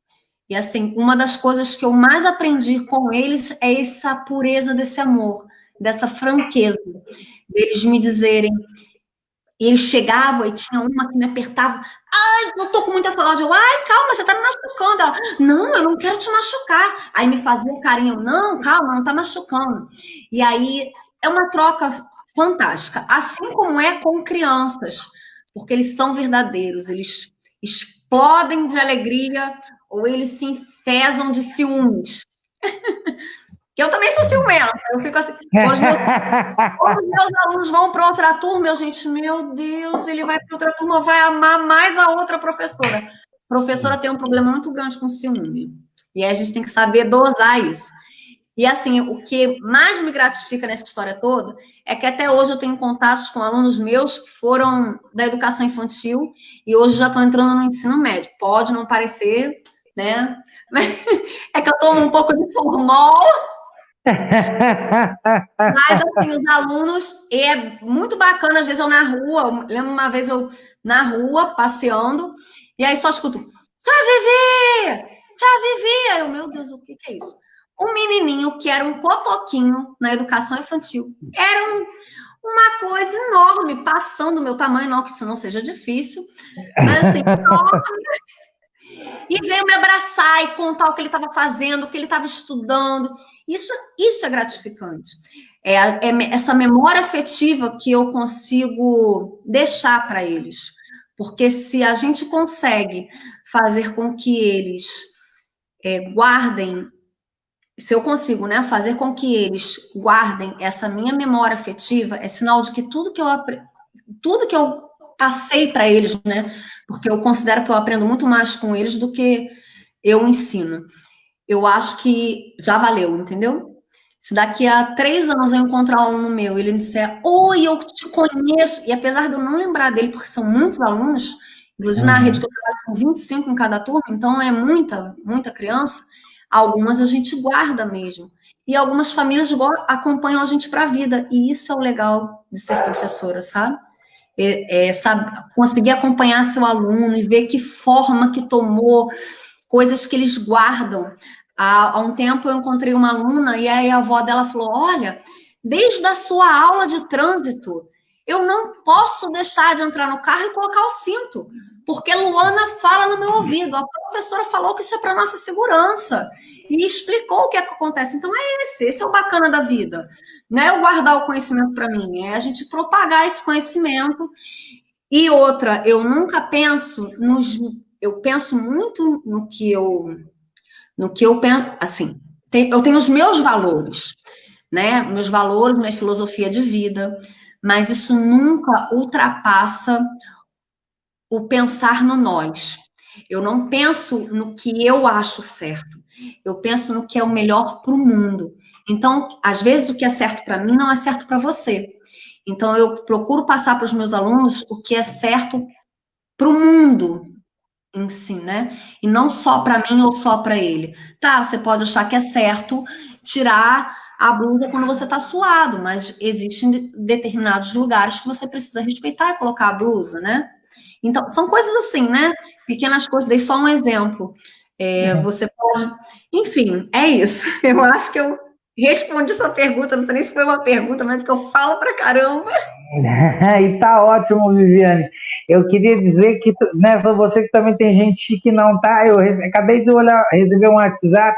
E assim, uma das coisas que eu mais aprendi com eles é essa pureza desse amor, dessa franqueza, deles me dizerem. E eles chegavam e tinha uma que me apertava. Ai, eu tô com muita saudade. Eu, ai, calma, você tá me machucando. Ela, não, eu não quero te machucar. Aí me fazia um carinho. Não, calma, não tá machucando. E aí é uma troca fantástica. Assim como é com crianças, porque eles são verdadeiros, eles explodem de alegria ou eles se enfesam de ciúmes. Que eu também sou ciumenta. Eu fico assim, quando os meus alunos vão para outra turma, gente, meu Deus, ele vai para outra turma, vai amar mais a outra professora. A professora tem um problema muito grande com ciúme. E aí a gente tem que saber dosar isso. E assim, o que mais me gratifica nessa história toda é que até hoje eu tenho contatos com alunos meus que foram da educação infantil e hoje já estão entrando no ensino médio. Pode não parecer, né? É que eu tomo um pouco de formol. Mas, assim, os alunos, é muito bacana, às vezes eu na rua, eu lembro uma vez eu na rua, passeando, e aí só escuto, Tia Vivi! Tia Vivi! Aí eu, meu Deus, o que é isso? Um menininho que era um cotoquinho na educação infantil, era uma coisa enorme, passando o meu tamanho, não que isso não seja difícil, mas assim, e veio me abraçar e contar o que ele estava fazendo, o que ele estava estudando. Isso é gratificante. É essa memória afetiva que eu consigo deixar para eles. Porque se a gente consegue fazer com que eles guardem, se eu consigo, né, fazer com que eles guardem essa minha memória afetiva, é sinal de que tudo que eu passei para eles, né? Porque eu considero que eu aprendo muito mais com eles do que eu ensino. Eu acho que já valeu, entendeu? Se daqui a 3 anos eu encontrar um aluno meu e ele disser, oi, eu te conheço, e apesar de eu não lembrar dele, porque são muitos alunos, inclusive na rede que eu trabalho são 25 em cada turma, então é muita, muita criança, algumas a gente guarda mesmo. E algumas famílias acompanham a gente para a vida, e isso é o legal de ser professora, sabe? Sabe, conseguir acompanhar seu aluno e ver que forma que tomou, coisas que eles guardam. Há um tempo eu encontrei uma aluna e aí a avó dela falou: Olha, desde a sua aula de trânsito, eu não posso deixar de entrar no carro e colocar o cinto, porque Luana fala no meu ouvido. A professora falou que isso é para nossa segurança e explicou o que é que acontece. Então esse é o bacana da vida. Não é eu guardar o conhecimento para mim, é a gente propagar esse conhecimento. E outra, eu nunca penso eu penso muito no que eu penso, assim, eu tenho os meus valores, né? Meus valores, minha filosofia de vida, mas isso nunca ultrapassa o pensar no nós. Eu não penso no que eu acho certo, eu penso no que é o melhor para o mundo. Então, às vezes, o que é certo para mim não é certo para você. Então, eu procuro passar para os meus alunos o que é certo para o mundo em si, né? E não só para mim ou só para ele. Tá, você pode achar que é certo tirar a blusa quando você está suado, mas existem determinados lugares que você precisa respeitar e colocar a blusa, né? Então, são coisas assim, né? Pequenas coisas, dei só um exemplo. Você pode. Enfim, é isso. Eu acho que eu respondi sua pergunta, não sei nem se foi uma pergunta, mas é que eu falo pra caramba. E tá ótimo, Viviane. Eu queria dizer que nessa você que também tem gente que não tá. Acabei de olhar, receber um WhatsApp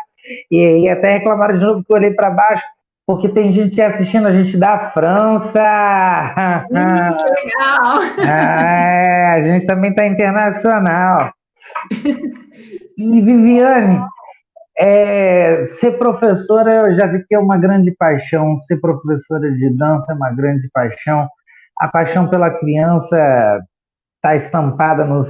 e até reclamaram de novo que eu olhei para baixo, porque tem gente assistindo a gente da França. Que legal! A gente também está internacional. E Viviane, ser professora, eu já vi que é uma grande paixão. Ser professora de dança é uma grande paixão. A paixão pela criança está estampada no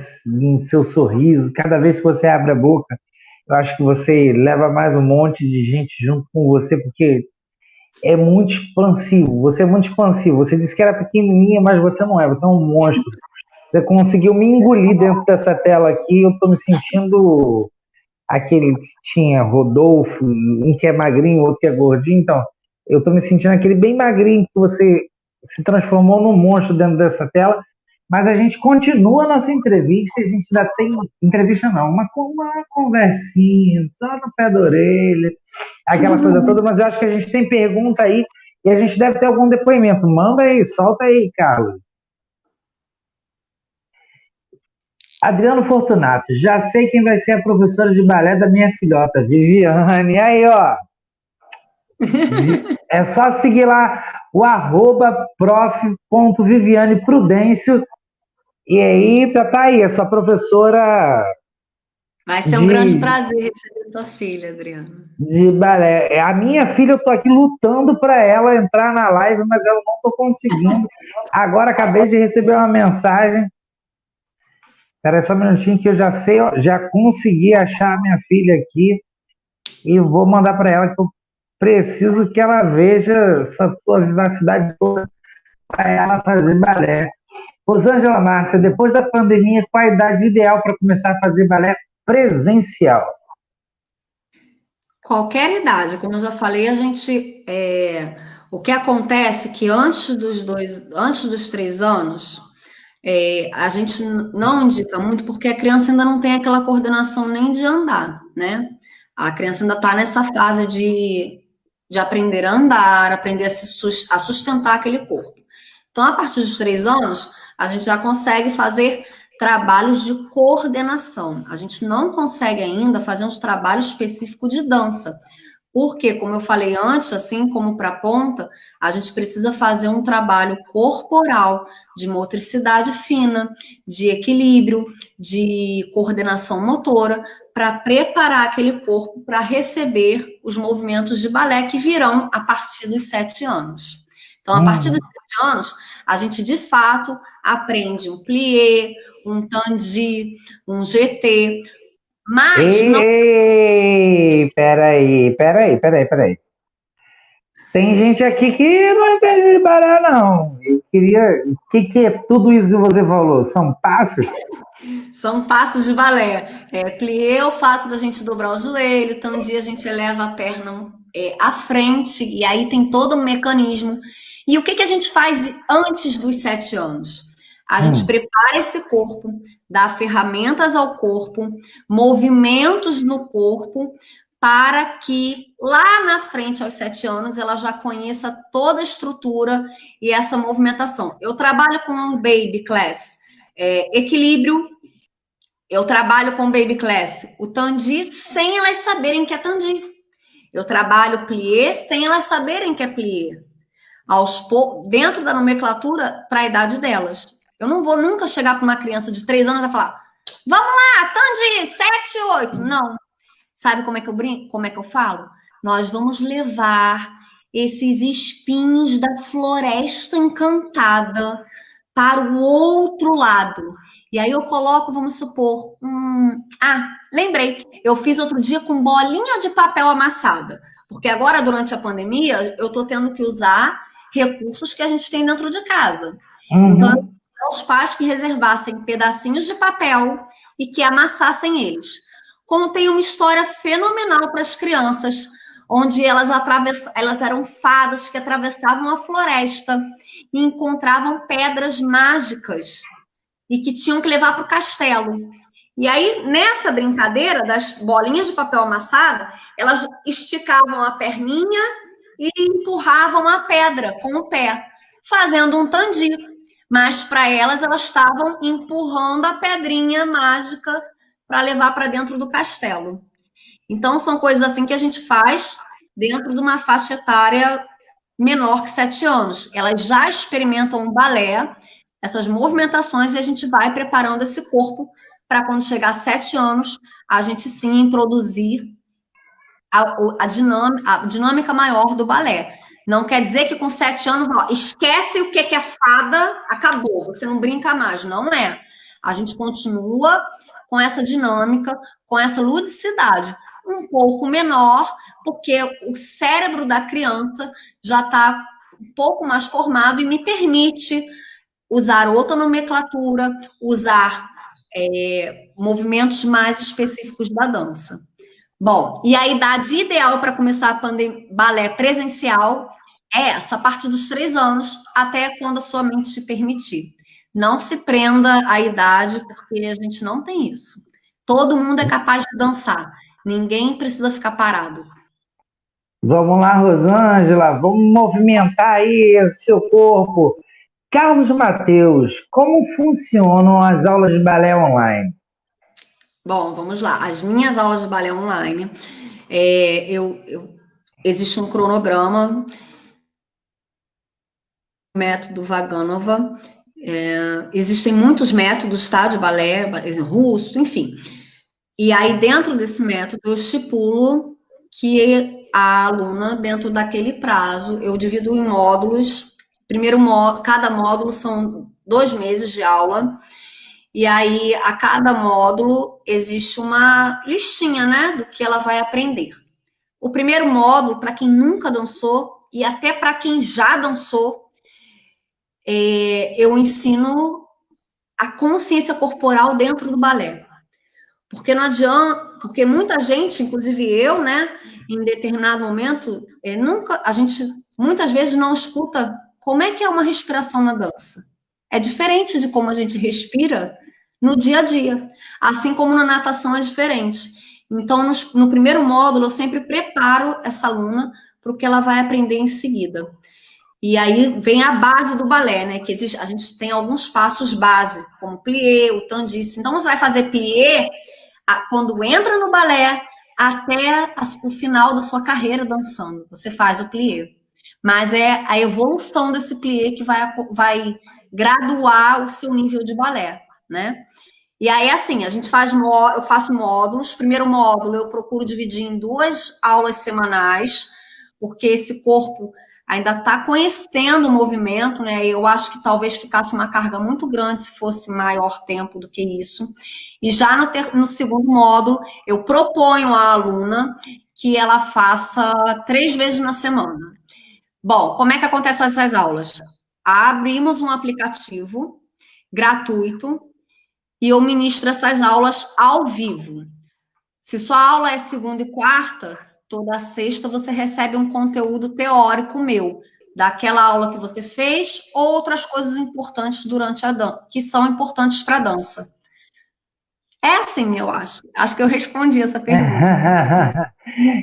seu sorriso. Cada vez que você abre a boca, eu acho que você leva mais um monte de gente junto com você, porque é muito expansivo. Você é muito expansivo. Você disse que era pequenininha, mas você não é. Você é um monstro. Você conseguiu me engolir dentro dessa tela aqui. Eu estou me sentindo aquele que tinha Rodolfo, um que é magrinho, outro que é gordinho. Então, eu estou me sentindo aquele bem magrinho que você se transformou num monstro dentro dessa tela. Mas a gente continua a nossa entrevista, a gente ainda tem entrevista não, uma conversinha, só no pé da orelha, aquela coisa toda, mas eu acho que a gente tem pergunta aí e a gente deve ter algum depoimento. Manda aí, solta aí, Carlos. Adriano Fortunato, já sei quem vai ser a professora de balé da minha filhota, Viviane. Aí, ó. É só seguir lá o @prof.vivianeprudêncio. E aí, já tá aí, a sua professora Vai ser um grande de, prazer receber sua filha, Adriana. de balé. A minha filha, eu tô aqui lutando para ela entrar na live, mas eu não tô conseguindo. Agora acabei de receber uma mensagem. Espera só um minutinho que eu já sei, ó, já consegui achar a minha filha aqui e vou mandar para ela que eu preciso que ela veja essa tua vivacidade toda para ela fazer balé. Rosângela Márcia, depois da pandemia, qual a idade ideal para começar a fazer balé presencial? Qualquer idade, como eu já falei, o que acontece é que antes dos 3 anos, a gente não indica muito porque a criança ainda não tem aquela coordenação nem de andar, né? A criança ainda está nessa fase de aprender a andar, aprender a sustentar aquele corpo. Então, a partir dos 3 anos, a gente já consegue fazer trabalhos de coordenação. A gente não consegue ainda fazer um trabalho específico de dança. Porque, como eu falei antes, assim como para a ponta, a gente precisa fazer um trabalho corporal, de motricidade fina, de equilíbrio, de coordenação motora, para preparar aquele corpo para receber os movimentos de balé que virão a partir dos 7 anos. Então, a partir dos Hum. 7 anos, a gente de fato aprende um plié, um tandi, um GT, mas Ei, não. ei, peraí. Tem gente aqui que não entende de balé, não. Eu queria. O que é tudo isso que você falou? São passos? São passos de balé. Plié é o fato da gente dobrar o joelho, então um dia a gente eleva a perna à frente, e aí tem todo um mecanismo. E o que a gente faz antes dos 7 anos? A gente Hum. prepara esse corpo, dá ferramentas ao corpo, movimentos no corpo, para que lá na frente, aos 7 anos, ela já conheça toda a estrutura e essa movimentação. Eu trabalho com um baby class, equilíbrio. Eu trabalho com baby class, o tandi, sem elas saberem que é tandi. Eu trabalho plié sem elas saberem que é plié. Dentro da nomenclatura para a idade delas. Eu não vou nunca chegar para uma criança de 3 anos e falar: vamos lá, tandi, 7, 8. Não. Sabe como é que eu brinco? Como é que eu falo? Nós vamos levar esses espinhos da floresta encantada para o outro lado. E aí eu coloco, vamos supor, lembrei, eu fiz outro dia com bolinha de papel amassada, porque agora, durante a pandemia, eu estou tendo que usar recursos que a gente tem dentro de casa. Então, eu Uhum. pedi aos pais que reservassem pedacinhos de papel e que amassassem eles. Como tem uma história fenomenal para as crianças, onde elas eram fadas que atravessavam a floresta e encontravam pedras mágicas e que tinham que levar para o castelo. E aí, nessa brincadeira das bolinhas de papel amassada, elas esticavam a perninha e empurravam a pedra com o pé, fazendo um tandi. Mas para elas estavam empurrando a pedrinha mágica para levar para dentro do castelo. Então, são coisas assim que a gente faz dentro de uma faixa etária menor que 7 anos. Elas já experimentam o balé, essas movimentações, e a gente vai preparando esse corpo para quando chegar a 7 anos, a gente sim introduzir a dinâmica maior do balé. Não quer dizer que com 7 anos, não, esquece o que é fada, acabou, você não brinca mais. Não é. A gente continua com essa dinâmica, com essa ludicidade, um pouco menor, porque o cérebro da criança já está um pouco mais formado e me permite usar outra nomenclatura, usar movimentos mais específicos da dança. Bom, e a idade ideal para começar a balé presencial é essa, a partir dos 3 anos, até quando a sua mente te permitir. Não se prenda à idade, porque a gente não tem isso. Todo mundo é capaz de dançar. Ninguém precisa ficar parado. Vamos lá, Rosângela, vamos movimentar aí esse seu corpo. Carlos Mateus, como funcionam as aulas de balé online? Bom, vamos lá. As minhas aulas de balé online, existe um cronograma, método Vaganova. Existem muitos métodos, tá, de balé russo, enfim. E aí, dentro desse método, eu estipulo que a aluna, dentro daquele prazo, eu divido em módulos. Primeiro, cada módulo são 2 meses de aula. E aí, a cada módulo, existe uma listinha, né, do que ela vai aprender. O primeiro módulo, para quem nunca dançou, e até para quem já dançou, eu ensino a consciência corporal dentro do balé. Porque não adianta, porque muita gente, inclusive eu, né, em determinado momento, a gente muitas vezes não escuta como é que é uma respiração na dança. É diferente de como a gente respira no dia a dia, assim como na natação é diferente. Então, no primeiro módulo, eu sempre preparo essa aluna para o que ela vai aprender em seguida. E aí vem a base do balé, né? Que existe, a gente tem alguns passos base, como plié, o tandice. Então, você vai fazer plié quando entra no balé até o final da sua carreira dançando. Você faz o plié. Mas é a evolução desse plié que vai graduar o seu nível de balé, né? E aí, assim, eu faço módulos. Primeiro módulo eu procuro dividir em 2 aulas semanais, porque esse corpo ainda está conhecendo o movimento, né? Eu acho que talvez ficasse uma carga muito grande se fosse maior tempo do que isso. E já no segundo módulo, eu proponho à aluna que ela faça 3 vezes na semana. Bom, como é que acontecem essas aulas? Abrimos um aplicativo gratuito e eu ministro essas aulas ao vivo. Se sua aula é segunda e quarta, toda sexta você recebe um conteúdo teórico meu, daquela aula que você fez, ou outras coisas importantes durante a dança, que são importantes para a dança. É assim, eu acho. Acho que eu respondi essa pergunta.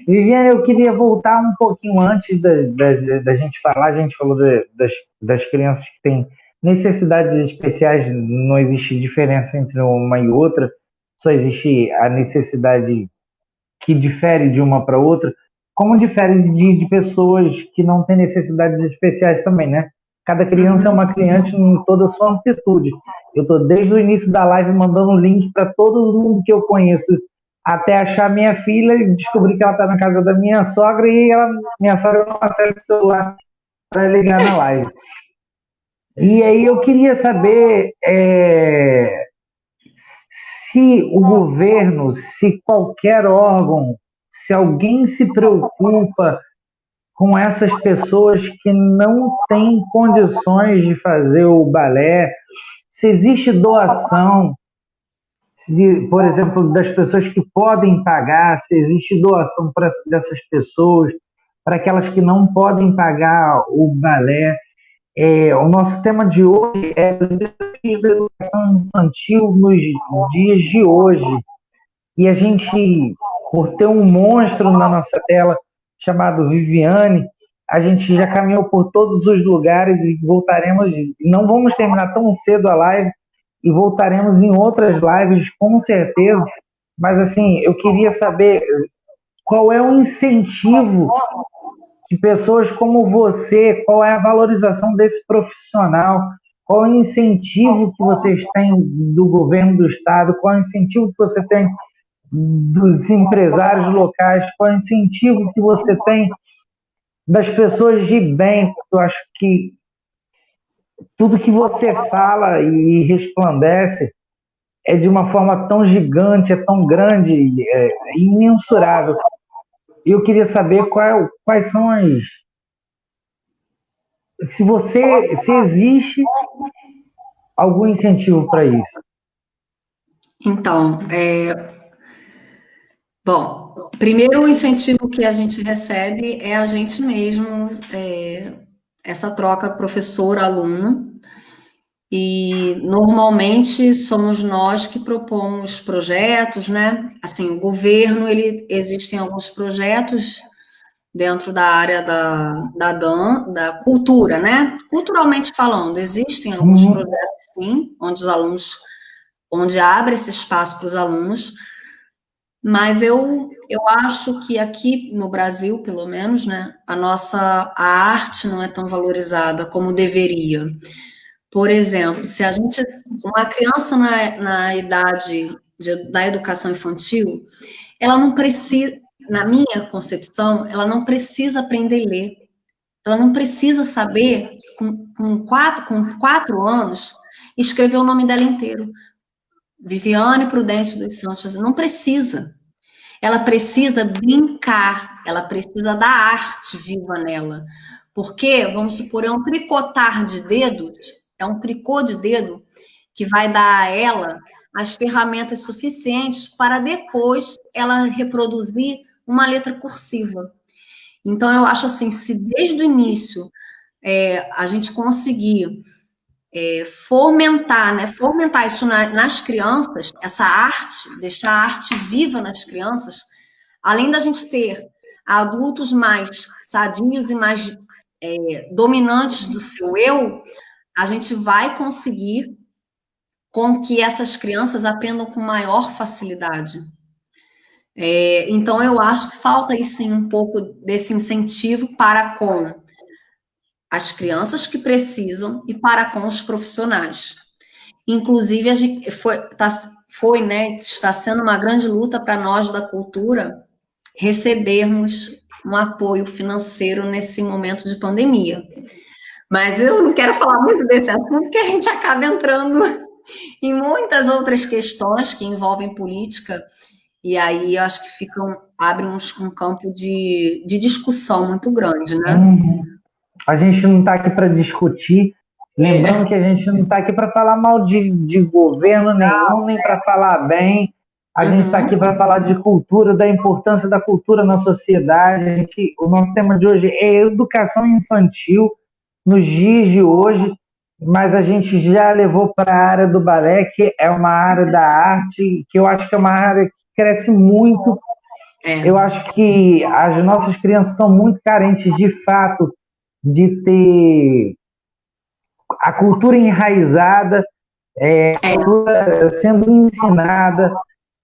Viviane, eu queria voltar um pouquinho antes da gente falar. A gente falou das crianças que têm necessidades especiais, não existe diferença entre uma e outra, só existe a necessidade que difere de uma para outra, como difere de pessoas que não têm necessidades especiais também, né? Cada criança é uma criança em toda a sua amplitude. Eu estou desde o início da live mandando link para todo mundo que eu conheço, até achar minha filha e descobrir que ela está na casa da minha sogra e minha sogra não acessa o celular para ligar na live. E aí eu queria saber se o governo, se qualquer órgão, se alguém se preocupa com essas pessoas que não têm condições de fazer o balé, se existe doação, se, por exemplo, das pessoas que podem pagar, se existe doação para dessas pessoas, para aquelas que não podem pagar o balé. O nosso tema de hoje é os desafios da educação infantil nos dias de hoje. E a gente, por ter um monstro na nossa tela chamado Viviane, a gente já caminhou por todos os lugares e voltaremos, não vamos terminar tão cedo a live e voltaremos em outras lives com certeza, mas assim, eu queria saber qual é o incentivo de pessoas como você, qual é a valorização desse profissional, qual é o incentivo que vocês têm do governo do estado, qual é o incentivo que você tem dos empresários locais, qual é o incentivo que você tem das pessoas de bem, porque eu acho que tudo que você fala e resplandece é de uma forma tão gigante, é tão grande, é imensurável. E eu queria saber quais são as... Se existe algum incentivo para isso. Então, bom, primeiro o incentivo que a gente recebe é a gente mesmo, essa troca professor-aluno, e normalmente somos nós que propomos projetos, né? Assim, o governo, existem alguns projetos dentro da área da cultura, né? Culturalmente falando, existem alguns projetos, sim, onde abre esse espaço para os alunos, mas eu acho que aqui no Brasil, pelo menos, né, a arte não é tão valorizada como deveria. Por exemplo, se uma criança na idade da educação infantil, ela não precisa, na minha concepção, ela não precisa aprender a ler. Ela não precisa saber, com 4 anos, escrever o nome dela inteiro. Viviane Prudêncio dos Santos, não precisa. Ela precisa brincar, ela precisa da arte viva nela. Porque, vamos supor, é um tricotar de dedos, é um tricô de dedo que vai dar a ela as ferramentas suficientes para depois ela reproduzir uma letra cursiva. Então, eu acho assim, se desde o início a gente conseguir fomentar, né? Fomentar isso nas crianças, essa arte, deixar a arte viva nas crianças, além da gente ter adultos mais sadios e mais dominantes do seu eu, a gente vai conseguir com que essas crianças aprendam com maior facilidade. Então, eu acho que falta aí sim um pouco desse incentivo para com as crianças que precisam e para com os profissionais. Inclusive, a gente né, está sendo uma grande luta para nós da cultura recebermos um apoio financeiro nesse momento de pandemia. Mas eu não quero falar muito desse assunto, que a gente acaba entrando em muitas outras questões que envolvem política, e aí eu acho que abre um campo de discussão muito grande, né? A gente não está aqui para discutir, lembrando que a gente não está aqui para falar mal de governo nenhum, nem para falar bem. A gente está aqui para falar de cultura, da importância da cultura na sociedade. O nosso tema de hoje é educação infantil nos dias de hoje, mas a gente já levou para a área do balé, que é uma área da arte, que eu acho que é uma área que cresce muito. Eu acho que as nossas crianças são muito carentes, de fato, de ter a cultura enraizada, a cultura sendo ensinada,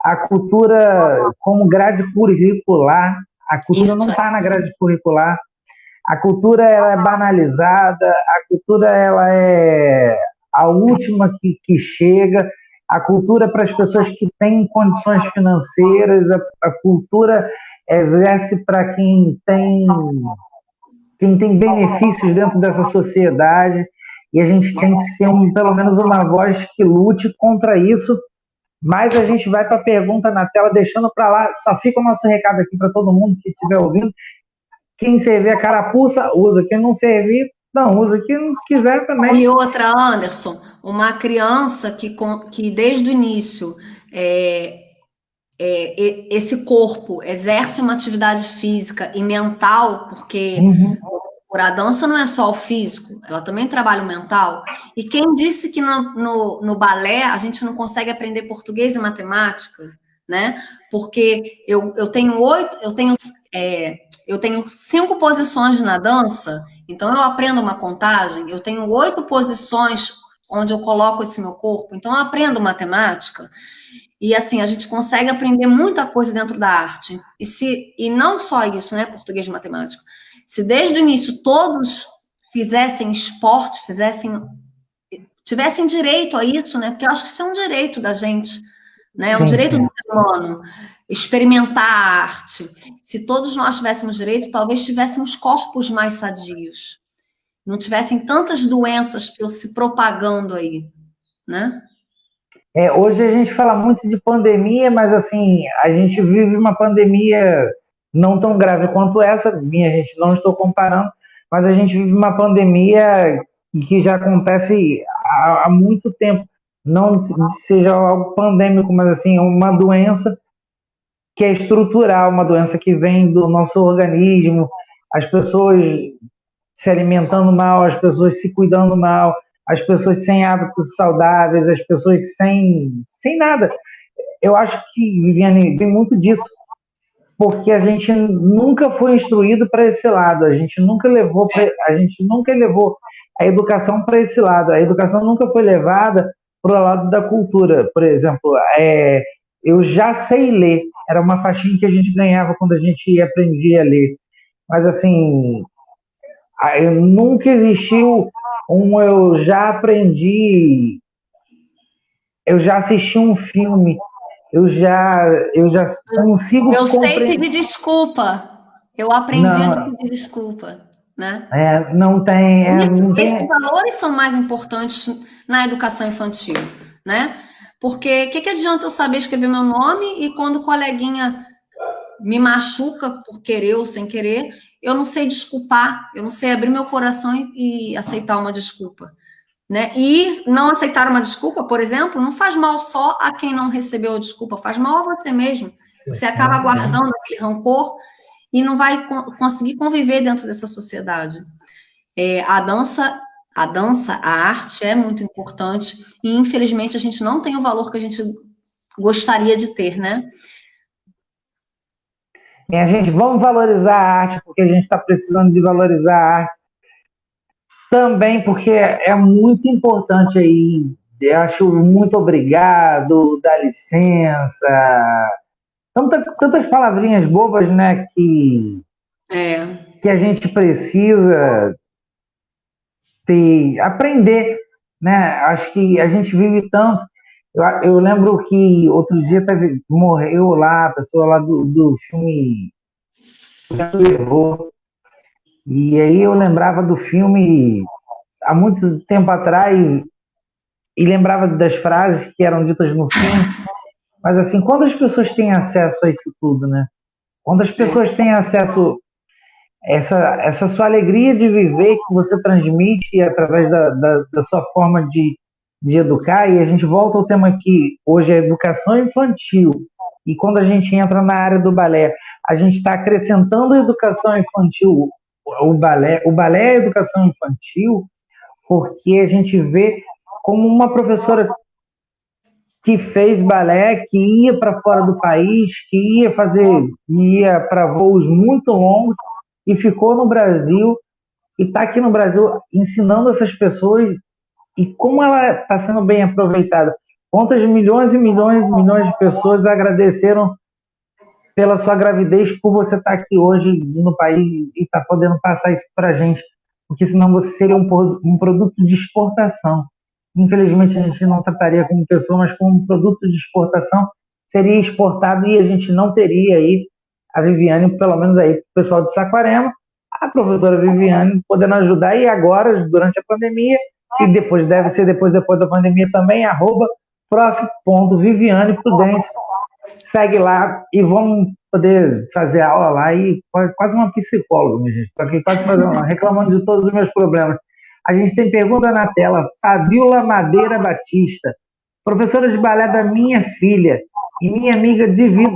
a cultura como grade curricular. A cultura não está na grade curricular. A cultura ela é banalizada, a cultura ela é a última que chega, a cultura para as pessoas que têm condições financeiras, a cultura exerce para quem tem benefícios dentro dessa sociedade, e a gente tem que ser pelo menos uma voz que lute contra isso. Mas a gente vai para a pergunta na tela, deixando para lá, só fica o nosso recado aqui para todo mundo que estiver ouvindo. Quem servir a carapuça, usa. Quem não servir, não usa. Quem não quiser também. E outra, Anderson, uma criança que desde o início esse corpo exerce uma atividade física e mental, porque a dança não é só o físico, ela também trabalha o mental. E quem disse que no balé a gente não consegue aprender português e matemática, né? Porque eu tenho 5 posições na dança, então eu aprendo uma contagem, eu tenho 8 posições onde eu coloco esse meu corpo, então eu aprendo matemática. E assim, a gente consegue aprender muita coisa dentro da arte. E não só isso, né? Português e matemática. Se desde o início todos fizessem esporte, tivessem direito a isso, né? Porque eu acho que isso é um direito da gente, né? É um direito do ser humano experimentar a arte. Se todos nós tivéssemos direito, talvez tivéssemos corpos mais sadios, não tivessem tantas doenças se propagando aí, né? Hoje a gente fala muito de pandemia, mas assim, a gente vive uma pandemia não tão grave quanto essa, minha gente, não estou comparando, mas a gente vive uma pandemia que já acontece há muito tempo, não seja algo pandêmico, mas assim, uma doença que é estrutural, uma doença que vem do nosso organismo, as pessoas se alimentando mal, as pessoas se cuidando mal, as pessoas sem hábitos saudáveis, as pessoas sem nada. Eu acho que, Viviane, tem muito disso, porque a gente nunca foi instruído para esse lado, a gente nunca levou a educação para esse lado, a educação nunca foi levada para o lado da cultura. Por exemplo, eu já sei ler, era uma faixinha que a gente ganhava quando a gente aprendia a ler, mas assim, nunca existiu eu já aprendi, eu já assisti um filme, eu já consigo Eu sei compreender. pedir desculpa. Eu aprendi a Não, pedir desculpa, né? não tem, Esses valores são mais importantes na educação infantil, né? Porque o que adianta eu saber escrever meu nome e quando o coleguinha me machuca por querer ou sem querer, eu não sei desculpar, eu não sei abrir meu coração e aceitar uma desculpa, né? E não aceitar uma desculpa, por exemplo, não faz mal só a quem não recebeu a desculpa, faz mal a você mesmo. Você acaba guardando aquele rancor e não vai conseguir conviver dentro dessa sociedade. A dança, a arte é muito importante e infelizmente a gente não tem o valor que a gente gostaria de ter, né? Minha gente, vamos valorizar a arte, porque a gente está precisando de valorizar a arte também, porque é muito importante aí. Eu acho muito obrigado, dá licença. Tantas palavrinhas bobas, né, que a gente precisa aprender, né? Acho que a gente vive tanto. Eu lembro que outro dia morreu lá a pessoa lá do filme Terror. E aí eu lembrava do filme há muito tempo atrás e lembrava das frases que eram ditas no filme. Mas assim, quantas pessoas têm acesso a isso tudo, né? Quantas pessoas têm acesso a essa sua alegria de viver que você transmite através da sua forma de educar? E a gente volta ao tema que hoje é educação infantil. E quando a gente entra na área do balé, a gente está acrescentando a educação infantil, o balé é a educação infantil, porque a gente vê como uma professora que fez balé, que ia para fora do país, que ia para voos muito longos e ficou no Brasil e está aqui no Brasil ensinando essas pessoas e como ela está sendo bem aproveitada. Quantas milhões e milhões e milhões de pessoas agradeceram pela sua gravidez, por você estar aqui hoje no país e estar podendo passar isso para a gente, porque senão você seria um produto de exportação. Infelizmente, a gente não trataria como pessoa, mas como um produto de exportação, seria exportado e a gente não teria aí a Viviane, pelo menos aí, o pessoal de Saquarema, a professora Viviane podendo ajudar, e agora, durante a pandemia, e depois deve ser depois da pandemia também, @prof.vivianeprudêncio. Segue lá e vamos poder fazer aula lá e quase uma psicóloga, minha gente. Estou aqui quase reclamando de todos os meus problemas. A gente tem pergunta na tela. Fabiola Madeira Batista, professora de balé da minha filha e minha amiga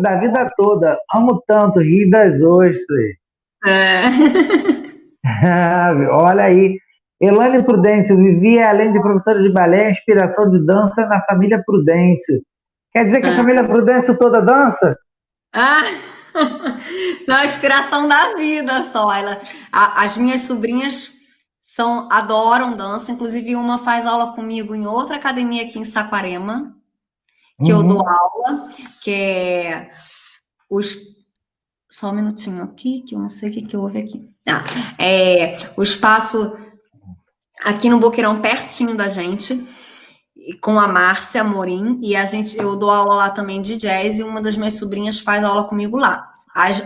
da vida toda. Amo tanto rir das ostras. Olha aí. Elane Prudêncio, vivia além de professora de balé, inspiração de dança na família Prudêncio. Quer dizer que a família Prudêncio toda dança? Ah, na inspiração da vida só. As minhas sobrinhas adoram dança, inclusive uma faz aula comigo em outra academia aqui em Saquarema, que eu dou aula, que é os. Só um minutinho aqui, que eu não sei o que houve aqui. O espaço aqui no Boqueirão, pertinho da gente, com a Márcia Amorim, e eu dou aula lá também de jazz, e uma das minhas sobrinhas faz aula comigo lá.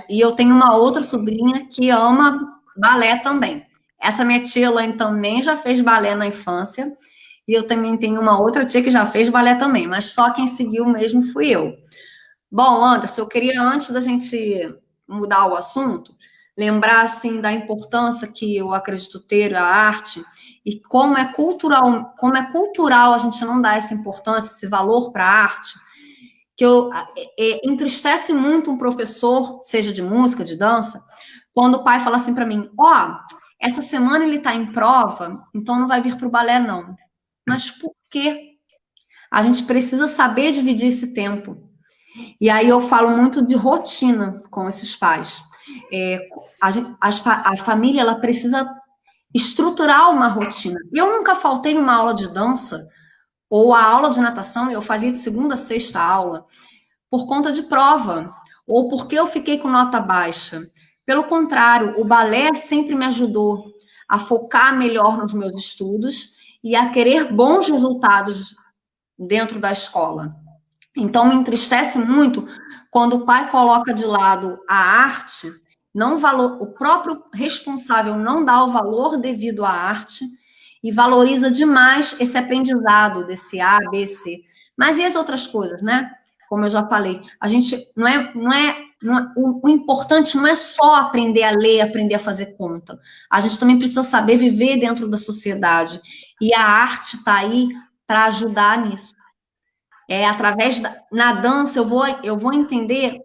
E eu tenho uma outra sobrinha que ama balé também. Essa minha tia Elaine também já fez balé na infância, e eu também tenho uma outra tia que já fez balé também, mas só quem seguiu mesmo fui eu. Bom, Anderson, eu queria, antes da gente mudar o assunto, lembrar, assim, da importância que eu acredito ter a arte e como é cultural a gente não dar essa importância, esse valor para a arte, que entristece muito um professor, seja de música, de dança, quando o pai fala assim para mim, essa semana ele está em prova, então não vai vir para o balé, não. Mas por quê? A gente precisa saber dividir esse tempo. E aí eu falo muito de rotina com esses pais. A família, ela precisa estruturar uma rotina. Eu nunca faltei uma aula de dança ou a aula de natação, eu fazia de segunda a sexta aula, por conta de prova, ou porque eu fiquei com nota baixa. Pelo contrário, o balé sempre me ajudou a focar melhor nos meus estudos e a querer bons resultados dentro da escola. Então, me entristece muito quando o pai coloca de lado a arte, o próprio responsável não dá o valor devido à arte e valoriza demais esse aprendizado desse A, B, C. Mas e as outras coisas, né? Como eu já falei, a gente o importante não é só aprender a ler, aprender a fazer conta. A gente também precisa saber viver dentro da sociedade. E a arte está aí para ajudar nisso. Na dança eu vou entender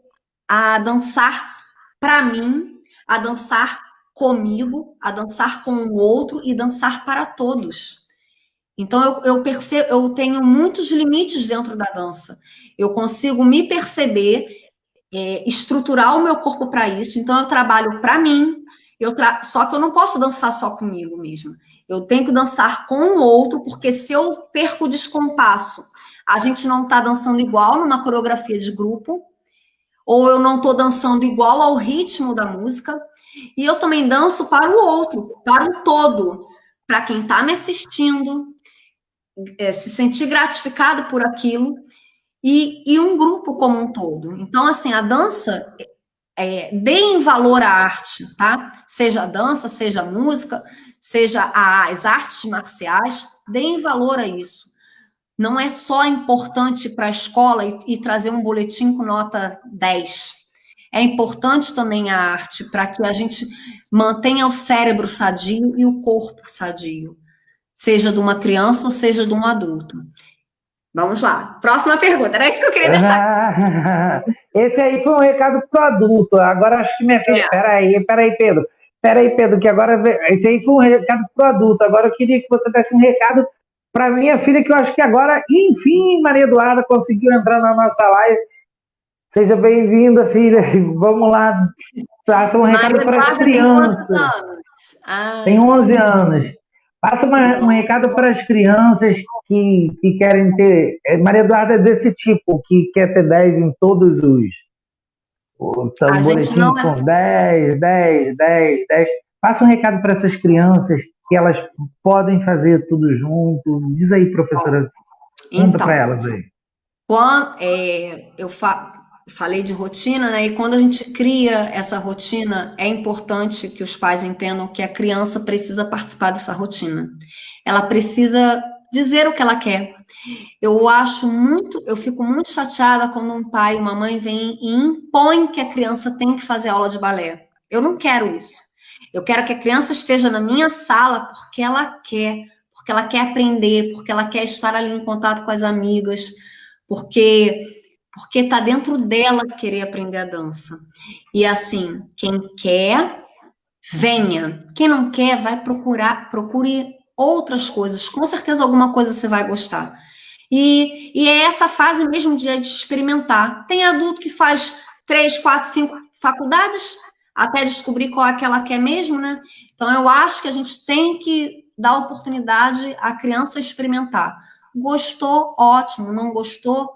a dançar para mim, a dançar comigo, a dançar com o outro e dançar para todos. Então eu percebo, eu tenho muitos limites dentro da dança. Eu consigo me perceber, estruturar o meu corpo para isso. Então eu trabalho para mim. Só que eu não posso dançar só comigo mesmo. Eu tenho que dançar com o outro, porque se eu perco o descompasso, a gente não está dançando igual numa coreografia de grupo, ou eu não estou dançando igual ao ritmo da música, e eu também danço para o outro, para o todo, para quem está me assistindo, se sentir gratificado por aquilo, e um grupo como um todo. Então, assim, a dança, deem valor à arte, tá? Seja a dança, seja a música, seja as artes marciais, deem valor a isso. Não é só importante para a escola e trazer um boletim com nota 10. É importante também a arte para que a gente mantenha o cérebro sadio e o corpo sadio, seja de uma criança ou seja de um adulto. Vamos lá. Próxima pergunta. Era isso que eu queria deixar. Esse aí foi um recado pro adulto. Agora acho que minha filha. Peraí, Pedro. Peraí, Pedro, que agora. Esse aí foi um recado pro adulto. Agora eu queria que você desse um recado para minha filha, que eu acho que agora, enfim, Maria Eduarda conseguiu entrar na nossa live. Seja bem-vinda, filha. Vamos lá. Passa um recado para as crianças. Tem quantos anos? Tem 11 anos. Passa um recado para as crianças que querem ter. Maria Eduarda é desse tipo, que quer ter 10 em todos os. Então, boletim com 10, 10, 10, 10. Passa um recado para essas crianças que elas podem fazer tudo junto. Diz aí, professora. Conta para elas aí. Quando, eu falei de rotina, né? E quando a gente cria essa rotina, é importante que os pais entendam que a criança precisa participar dessa rotina. Ela precisa dizer o que ela quer. Eu fico muito chateada quando um pai e uma mãe vêm e impõem que a criança tem que fazer aula de balé. Eu não quero isso. Eu quero que a criança esteja na minha sala porque ela quer aprender, porque ela quer estar ali em contato com as amigas, porque está dentro dela querer aprender a dança. E assim, quem quer, venha. Quem não quer, vai procure outras coisas. Com certeza alguma coisa você vai gostar. E é essa fase mesmo de experimentar. Tem adulto que faz 3, 4, 5 faculdades até descobrir qual é que ela quer mesmo, né? Então, eu acho que a gente tem que dar oportunidade à criança experimentar. Gostou? Ótimo. Não gostou?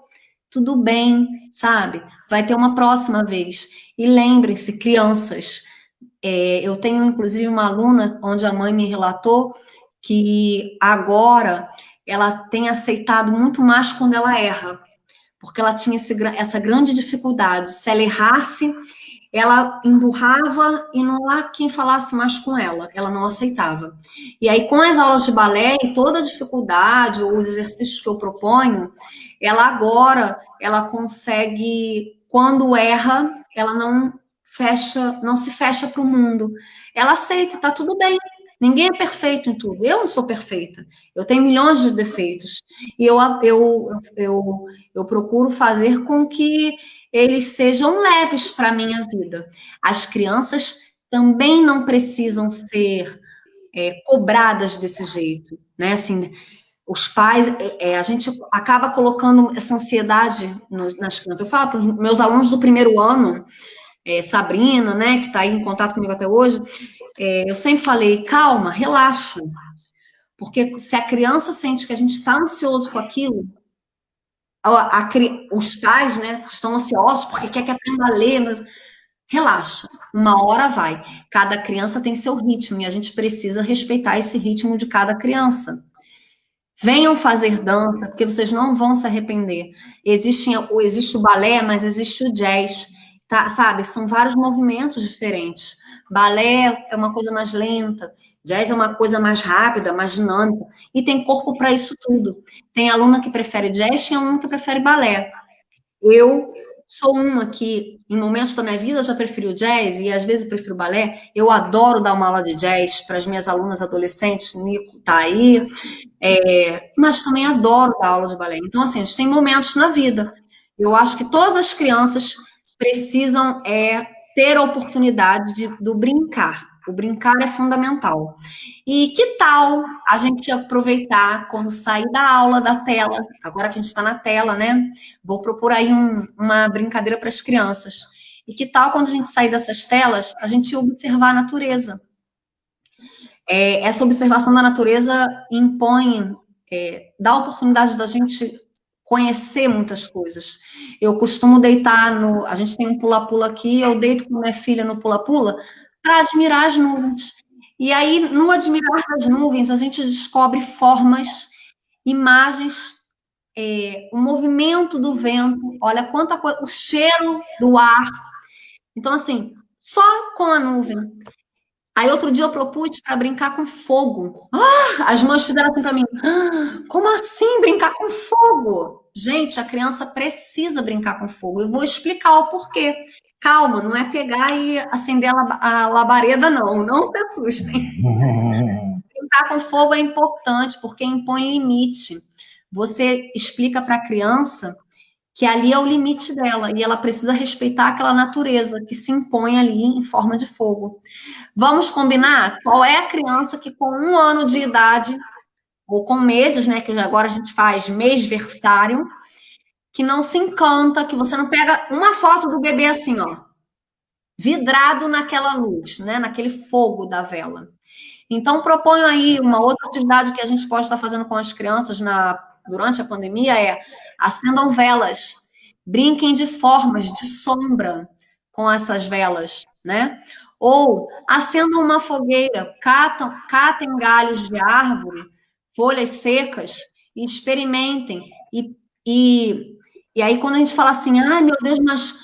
Tudo bem, sabe? Vai ter uma próxima vez. E lembrem-se, crianças, eu tenho inclusive uma aluna onde a mãe me relatou que agora ela tem aceitado muito mais quando ela erra, porque ela tinha essa grande dificuldade. Se ela errasse, ela emburrava e não há quem falasse mais com ela, ela não aceitava. E aí, com as aulas de balé e toda a dificuldade, ou os exercícios que eu proponho, ela consegue, quando erra, ela não se fecha para o mundo. Ela aceita, tá tudo bem. Ninguém é perfeito em tudo. Eu não sou perfeita. Eu tenho milhões de defeitos. E eu procuro fazer com que eles sejam leves para a minha vida. As crianças também não precisam ser cobradas desse jeito, né? Assim, os pais, a gente acaba colocando essa ansiedade nas crianças. Eu falo para os meus alunos do primeiro ano, Sabrina, né, que está aí em contato comigo até hoje, eu sempre falei, calma, relaxa, porque se a criança sente que a gente está ansioso com aquilo, os pais, né, estão ansiosos porque quer que aprenda a ler, relaxa, uma hora vai. Cada criança tem seu ritmo e a gente precisa respeitar esse ritmo de cada criança. Venham fazer dança, porque vocês não vão se arrepender. Existe o balé, mas existe o jazz, tá? Sabe? São vários movimentos diferentes. Balé é uma coisa mais lenta, jazz é uma coisa mais rápida, mais dinâmica, e tem corpo para isso tudo. Tem aluna que prefere jazz, tem aluna que prefere balé. Eu sou uma que, em momentos da minha vida, já preferi o jazz e às vezes prefiro balé. Eu adoro dar uma aula de jazz para as minhas alunas adolescentes, Nico tá aí, mas também adoro dar aula de balé. Então, assim, a gente tem momentos na vida. Eu acho que todas as crianças precisam ter a oportunidade do brincar. O brincar é fundamental. E que tal a gente aproveitar quando sair da aula da tela, agora que a gente está na tela, né? Vou propor aí uma brincadeira para as crianças. E que tal quando a gente sair dessas telas, a gente observar a natureza? Essa observação da natureza impõe, dá a oportunidade da gente conhecer muitas coisas. Eu costumo deitar a gente tem um pula-pula aqui, eu deito com minha filha no pula-pula para admirar as nuvens. E aí, no admirar as nuvens, a gente descobre formas, imagens, o movimento do vento, olha quanta coisa, o cheiro do ar. Então, assim, só com a nuvem. Aí outro dia eu propus para brincar com fogo. As mães fizeram assim para mim: como assim brincar com fogo? Gente, a criança precisa brincar com fogo. Eu vou explicar o porquê. Calma, não é pegar e acender a labareda, não. Não se assustem. Brincar com fogo é importante porque impõe limite. Você explica para a criança que ali é o limite dela e ela precisa respeitar aquela natureza que se impõe ali em forma de fogo. Vamos combinar? Qual é a criança que com 1 ano de idade, ou com meses, né, que agora a gente faz mêsversário, que não se encanta, que você não pega uma foto do bebê assim, ó, vidrado naquela luz, né, naquele fogo da vela. Então, proponho aí uma outra atividade que a gente pode estar fazendo com as crianças durante a pandemia acendam velas, brinquem de formas, de sombra com essas velas, né? Ou acendam uma fogueira, catem galhos de árvore, folhas secas e experimentem. E aí, quando a gente fala assim, ai meu Deus, mas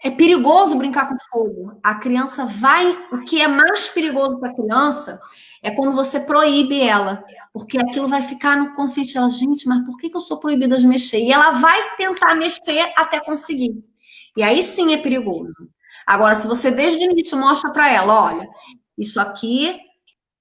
é perigoso brincar com fogo, a criança vai. O que é mais perigoso para a criança é quando você proíbe ela, porque aquilo vai ficar no consciente dela, gente, mas por que eu sou proibida de mexer? E ela vai tentar mexer até conseguir. E aí sim é perigoso. Agora, se você desde o início mostra para ela, olha, isso aqui,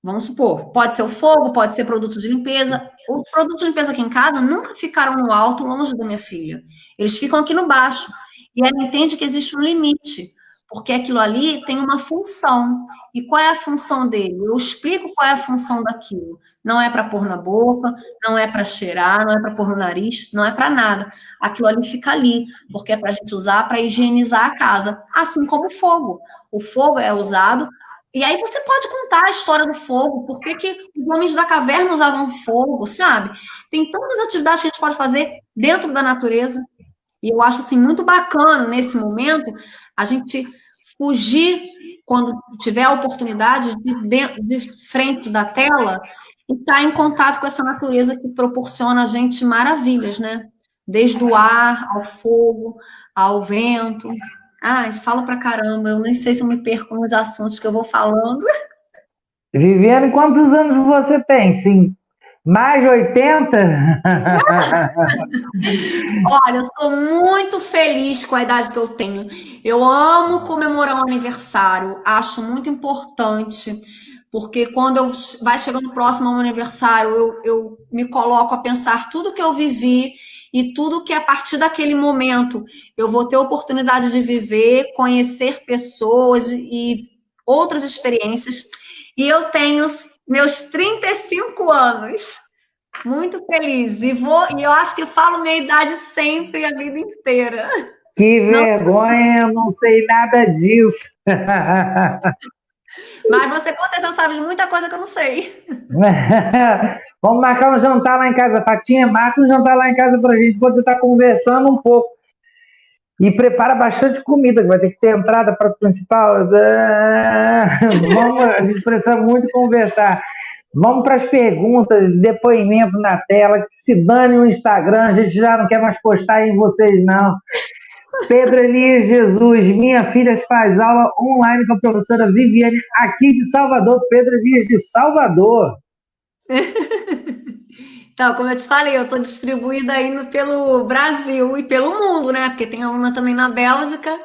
vamos supor, pode ser o fogo, pode ser produto de limpeza. Os produtos de limpeza aqui em casa nunca ficaram no alto, longe da minha filha. Eles ficam aqui no baixo. E ela entende que existe um limite, porque aquilo ali tem uma função. E qual é a função dele? Eu explico qual é a função daquilo. Não é para pôr na boca, não é para cheirar, não é para pôr no nariz, não é para nada. Aquilo ali fica ali, porque é para a gente usar para higienizar a casa, assim como o fogo. O fogo é usado. E aí você pode contar a história do fogo, por que os homens da caverna usavam fogo, sabe? Tem tantas atividades que a gente pode fazer dentro da natureza. E eu acho assim muito bacana nesse momento a gente fugir quando tiver a oportunidade de frente da tela e estar em contato com essa natureza que proporciona a gente maravilhas, né? Desde o ar ao fogo, ao vento. Ai, falo pra caramba, eu nem sei se eu me perco nos assuntos que eu vou falando. Viviane, quantos anos você tem? Sim, mais de 80? Olha, eu sou muito feliz com a idade que eu tenho. Eu amo comemorar um aniversário, acho muito importante, porque quando vai chegando próximo ao aniversário, eu me coloco a pensar tudo que eu vivi e tudo que a partir daquele momento eu vou ter oportunidade de viver, conhecer pessoas e outras experiências. E eu tenho meus 35 anos. Muito feliz. E eu acho que falo minha idade sempre, a vida inteira. Que Não, vergonha, eu não sei nada disso. mas você com certeza sabe de muita coisa que eu não sei. Vamos marcar um jantar lá em casa, Fatinha, marca um jantar lá em casa para a gente poder estar conversando um pouco. E prepara bastante comida, que vai ter que ter entrada para o principal. Vamos, a gente precisa muito conversar. Vamos para as perguntas, depoimento na tela, que se dane o Instagram, a gente já não quer mais postar em vocês, não. Pedro Elias Jesus, minha filha faz aula online com a professora Viviane, aqui de Salvador. Pedro Elias de Salvador. Então, como eu te falei, eu estou distribuída aí pelo Brasil e pelo mundo, né? Porque tem aluna também na Bélgica.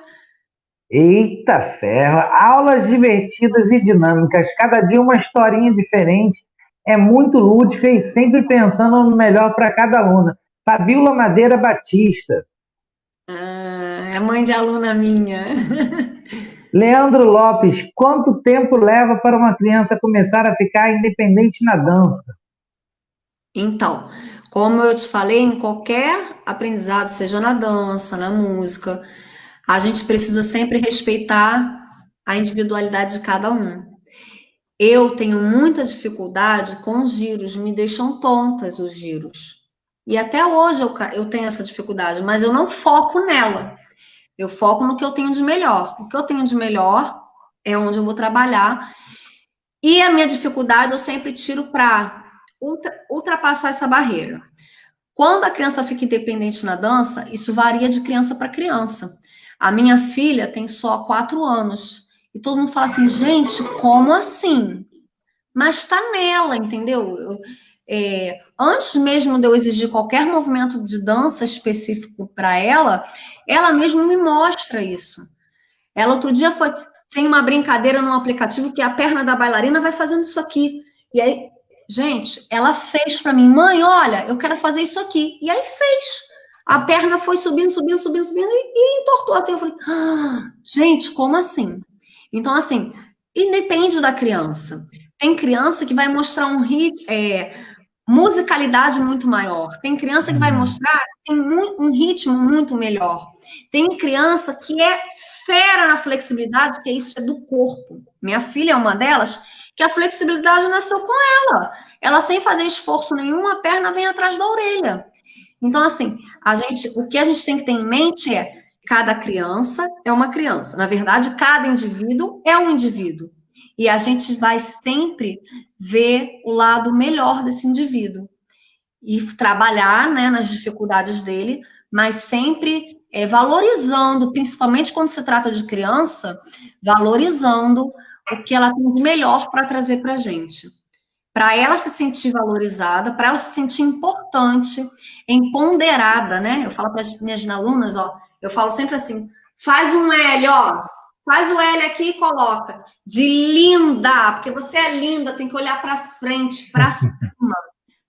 Eita ferro! Aulas divertidas e dinâmicas, cada dia uma historinha diferente. É muito lúdica e sempre pensando no melhor para cada aluna. Fabiola Madeira Batista. Ah, é mãe de aluna minha. Leandro Lopes, quanto tempo leva para uma criança começar a ficar independente na dança? Então, como eu te falei, em qualquer aprendizado, seja na dança, na música, a gente precisa sempre respeitar a individualidade de cada um. Eu tenho muita dificuldade com os giros, me deixam tontas os giros. E até hoje eu tenho essa dificuldade, mas eu não foco nela. Eu foco no que eu tenho de melhor. O que eu tenho de melhor é onde eu vou trabalhar. E a minha dificuldade eu sempre tiro para ultrapassar essa barreira. Quando a criança fica independente na dança, isso varia de criança para criança. A minha filha tem só 4 anos. E todo mundo fala assim, gente, como assim? Mas está nela, entendeu? Antes mesmo de eu exigir qualquer movimento de dança específico para ela mesma me mostra isso. Ela outro dia tem uma brincadeira num aplicativo que a perna da bailarina vai fazendo isso aqui. E aí, gente, ela fez para mim, mãe, olha, eu quero fazer isso aqui. E aí fez. A perna foi subindo, subindo, subindo, subindo e entortou assim. Eu falei, gente, como assim? Então, assim, independe da criança. Tem criança que vai mostrar musicalidade muito maior. Tem criança que vai mostrar que tem um ritmo muito melhor. Tem criança que é fera na flexibilidade, que isso é do corpo. Minha filha é uma delas, que a flexibilidade nasceu com ela. Ela, sem fazer esforço nenhum, a perna vem atrás da orelha. Então, assim, o que a gente tem que ter em mente é cada criança é uma criança. Na verdade, cada indivíduo é um indivíduo. E a gente vai sempre ver o lado melhor desse indivíduo e trabalhar, né, nas dificuldades dele, mas sempre valorizando, principalmente quando se trata de criança, valorizando o que ela tem de melhor para trazer para a gente. Para ela se sentir valorizada, para ela se sentir importante, empoderada, né? Eu falo para as minhas alunas, ó, eu falo sempre assim, faz um L, ó, faz o L aqui e coloca, de linda, porque você é linda, tem que olhar para frente, para cima.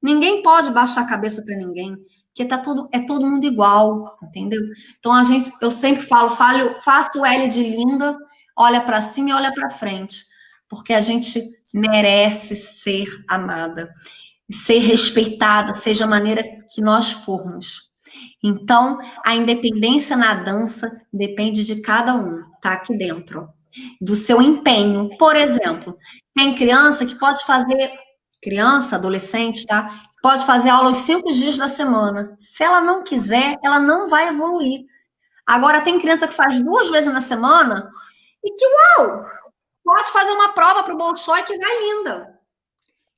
Ninguém pode baixar a cabeça para ninguém, porque é todo mundo igual, entendeu? Então eu sempre faço o L de linda, olha para cima e olha para frente, porque a gente merece ser amada, ser respeitada, seja a maneira que nós formos. Então, a independência na dança depende de cada um, tá aqui dentro, do seu empenho. Por exemplo, tem criança que pode fazer, criança, adolescente, tá? Pode fazer aula os 5 dias da semana. Se ela não quiser, ela não vai evoluir. Agora, tem criança que faz 2 vezes na semana e que, uau, pode fazer uma prova para o Bolshoi que vai linda.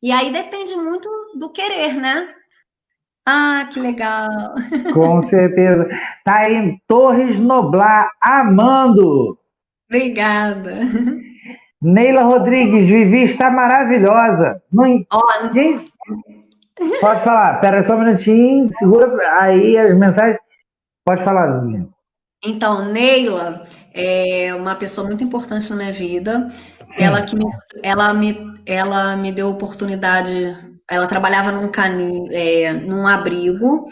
E aí depende muito do querer, né? Ah, que legal. Com certeza. Tá aí, Torres Noblar, amando. Obrigada. Neila Rodrigues, Vivi está maravilhosa. Não... Ó, Gente, pode falar. Pera só um minutinho, segura aí as mensagens. Pode falar, Vivi. então, Neila é uma pessoa muito importante na minha vida. Ela Sim. que ela me deu oportunidade. Ela trabalhava num abrigo,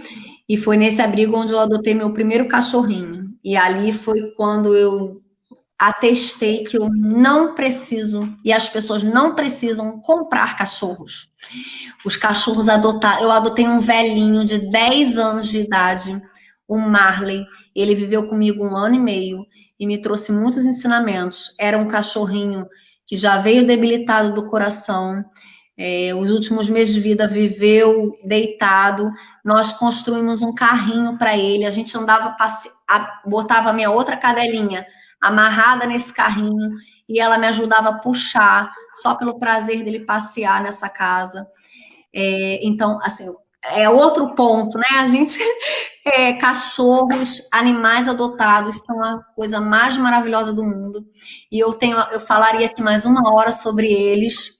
e foi nesse abrigo onde eu adotei meu primeiro cachorrinho. E ali foi quando eu atestei que eu não preciso e as pessoas não precisam comprar cachorros. Os cachorros eu adotei um velhinho de 10 anos de idade, o Marley. Ele viveu comigo 1 ano e meio e me trouxe muitos ensinamentos. Era um cachorrinho que já veio debilitado do coração. Os últimos meses de vida viveu deitado. Nós construímos um carrinho para ele. A gente andava, botava a minha outra cadelinha amarrada nesse carrinho, e ela me ajudava a puxar, só pelo prazer dele passear nessa casa. Então, assim, é outro ponto, né? A gente, cachorros, animais adotados são a coisa mais maravilhosa do mundo. E eu falaria aqui mais 1 hora sobre eles,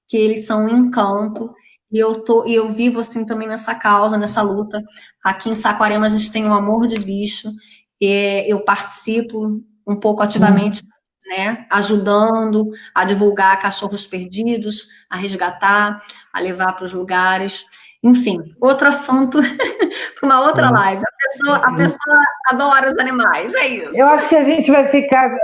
que eles são um encanto. E eu vivo assim também nessa causa, nessa luta. Aqui em Saquarema a gente tem um amor de bicho. Eu participo um pouco ativamente, né, ajudando a divulgar cachorros perdidos, a resgatar, a levar para os lugares. Enfim, outro assunto para uma outra live. A pessoa adora os animais, é isso. Eu acho que a gente vai ficar.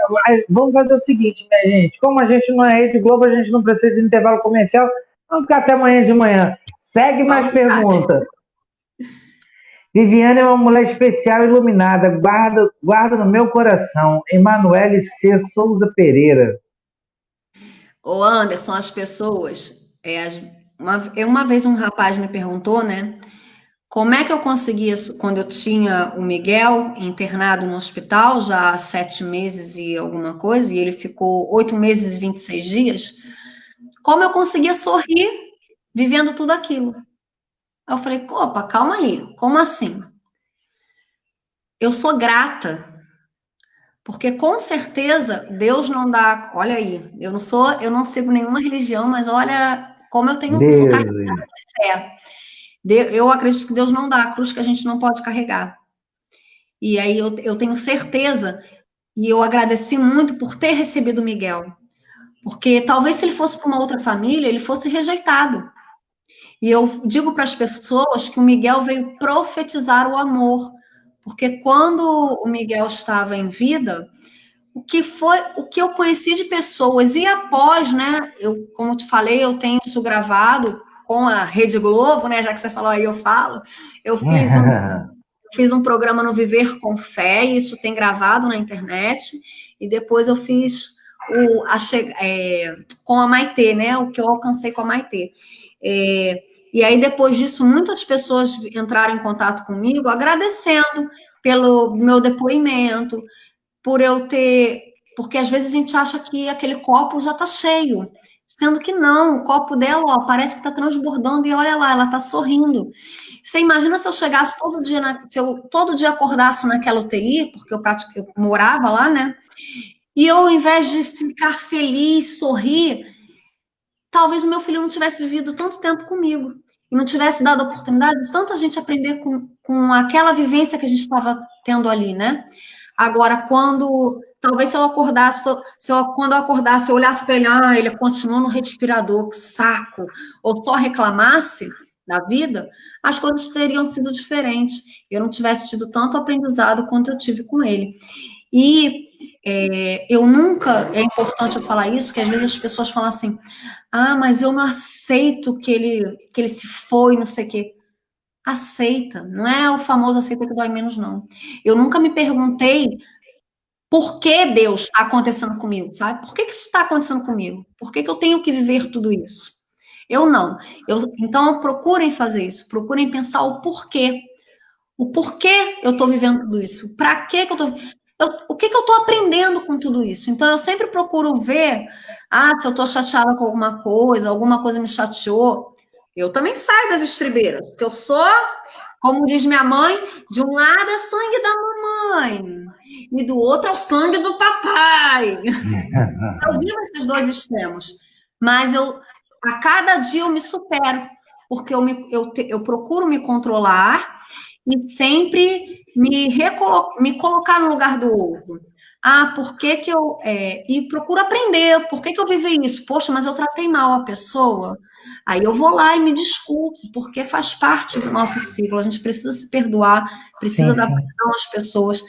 Vamos fazer o seguinte, minha gente. Como a gente não é Rede Globo, a gente não precisa de intervalo comercial. Vamos ficar até amanhã de manhã. Segue mais perguntas. Viviane é uma mulher especial, iluminada. Guarda no meu coração. Emanuele C. Souza Pereira. Ô Anderson, as pessoas. Uma vez um rapaz me perguntou, né? Como é que eu conseguia, quando eu tinha o Miguel internado no hospital, já há 7 meses e alguma coisa, e ele ficou 8 meses e 26 dias, como eu conseguia sorrir vivendo tudo aquilo? Aí eu falei, opa, calma aí, como assim? Eu sou grata, porque com certeza Deus não dá, olha aí, eu não sigo nenhuma religião, mas olha como sou carregada de fé. Eu acredito que Deus não dá a cruz que a gente não pode carregar. E aí eu tenho certeza, e eu agradeci muito por ter recebido o Miguel, porque talvez se ele fosse para uma outra família, ele fosse rejeitado. E eu digo para as pessoas que o Miguel veio profetizar o amor, porque quando o Miguel estava em vida, o que eu conheci de pessoas, e após, né, como eu te falei, eu tenho isso gravado com a Rede Globo, né, já que você falou aí, eu fiz um programa no Viver com Fé, e isso tem gravado na internet, e depois eu fiz com a Maitê, né? O que eu alcancei com a Maitê. E aí, depois disso, muitas pessoas entraram em contato comigo, agradecendo pelo meu depoimento, por eu ter. Porque às vezes a gente acha que aquele copo já está cheio, sendo que não, o copo dela, ó, parece que está transbordando, e olha lá, ela está sorrindo. Você imagina se eu chegasse todo dia, se eu todo dia acordasse naquela UTI, porque eu morava lá, né? E eu, ao invés de ficar feliz, sorrir, talvez o meu filho não tivesse vivido tanto tempo comigo e não tivesse dado a oportunidade de tanta gente aprender com aquela vivência que a gente estava tendo ali, né? Agora, talvez se eu acordasse, quando eu acordasse, eu olhasse para ele, ele continua no respirador, que saco, ou só reclamasse da vida, as coisas teriam sido diferentes. Eu não tivesse tido tanto aprendizado quanto eu tive com ele. E eu nunca, é importante eu falar isso, que às vezes as pessoas falam assim, mas eu não aceito que ele se foi, não sei o quê. Aceita, não é o famoso aceita que dói menos, não. Eu nunca me perguntei por que Deus está acontecendo comigo, sabe? Por que isso está acontecendo comigo? Por que eu tenho que viver tudo isso? Eu não. Então, procurem fazer isso, procurem pensar o porquê. O porquê eu estou vivendo tudo isso? Para que eu estou... O que eu estou aprendendo com tudo isso? Então, eu sempre procuro ver, se eu estou chateada com alguma coisa me chateou, eu também saio das estribeiras, porque eu sou, como diz minha mãe, de um lado é sangue da mamãe, e do outro é o sangue do papai. Eu vivo esses dois extremos, mas a cada dia eu me supero, porque eu procuro me controlar e sempre me colocar no lugar do outro. Por que que eu... e procuro aprender, por que que eu vivi isso? Poxa, mas eu tratei mal a pessoa. Aí eu vou lá e me desculpo, porque faz parte do nosso ciclo, a gente precisa se perdoar, precisa dar perdão às pessoas.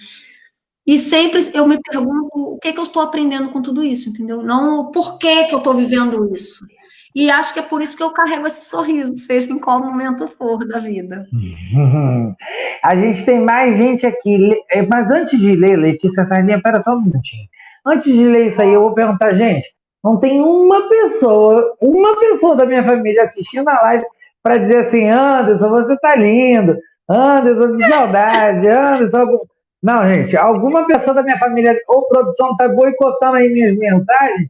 E sempre eu me pergunto o que eu estou aprendendo com tudo isso, entendeu? Não o porquê que eu estou vivendo isso. E acho que é por isso que eu carrego esse sorriso, seja em qual momento for da vida. A gente tem mais gente aqui, mas antes de ler, Letícia Sardinha, espera só um minutinho. Antes de ler isso aí, eu vou perguntar, gente, não tem uma pessoa da minha família assistindo a live para dizer assim, Anderson, você tá lindo, Anderson, que saudade, Anderson, Não, gente, alguma pessoa da minha família ou produção está boicotando aí minhas mensagens.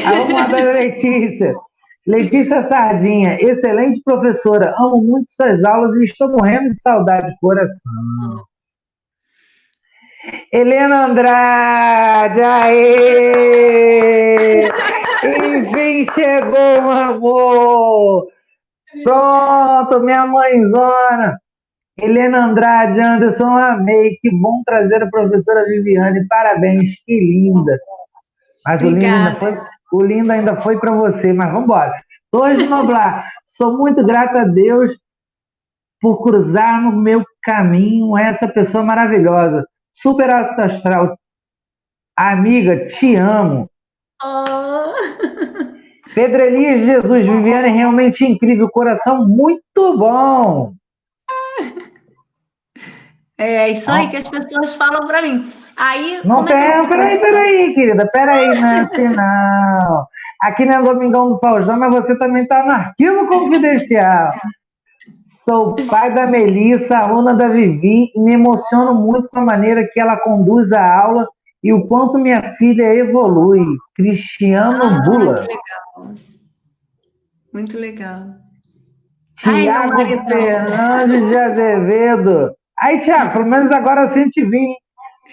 Ah, vamos lá da Letícia. Letícia Sardinha, excelente professora, amo muito suas aulas e estou morrendo de saudade de coração. Helena Andrade, aê! Enfim chegou, meu amor! Pronto, minha mãezona! Helena Andrade, Anderson, amei. Que bom trazer a professora Viviane. Parabéns, que linda. Mas Obrigada. o lindo ainda foi para você, mas vamos embora. Torres Noblar, sou muito grata a Deus por cruzar no meu caminho essa pessoa maravilhosa. Super alto astral. Amiga, te amo. Oh. Pedro Elias Jesus, Viviane, realmente incrível. Coração muito bom. É isso aí que Não, as pessoas falam para mim. Aí, não como é que eu vou conversar? peraí, querida. Peraí, não é assim, não. Aqui não é Domingão do Faustão, mas você também está no arquivo confidencial. Sou pai da Melissa, aluna da Vivi, e me emociono muito com a maneira que ela conduz a aula e o quanto minha filha evolui. Cristiano Ah, que Bula. legal. Muito legal. Ai, meu Tiago maridão. Fernandes de Azevedo. Aí, Tiago, pelo menos agora sim te vi.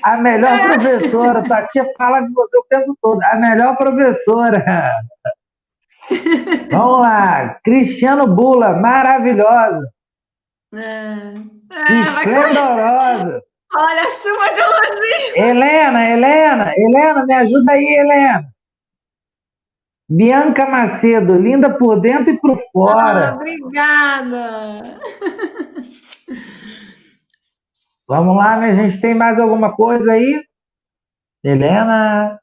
A melhor professora. Tua tia fala de você o tempo todo. A melhor professora. Vamos lá. Cristiano Bula, maravilhosa. Vai... Esplendorosa. Olha a chuva de elogio. Helena, me ajuda aí, Helena. Bianca Macedo, linda por dentro e por Ah, fora. obrigada. Vamos lá, minha gente, tem mais alguma coisa aí? Helena.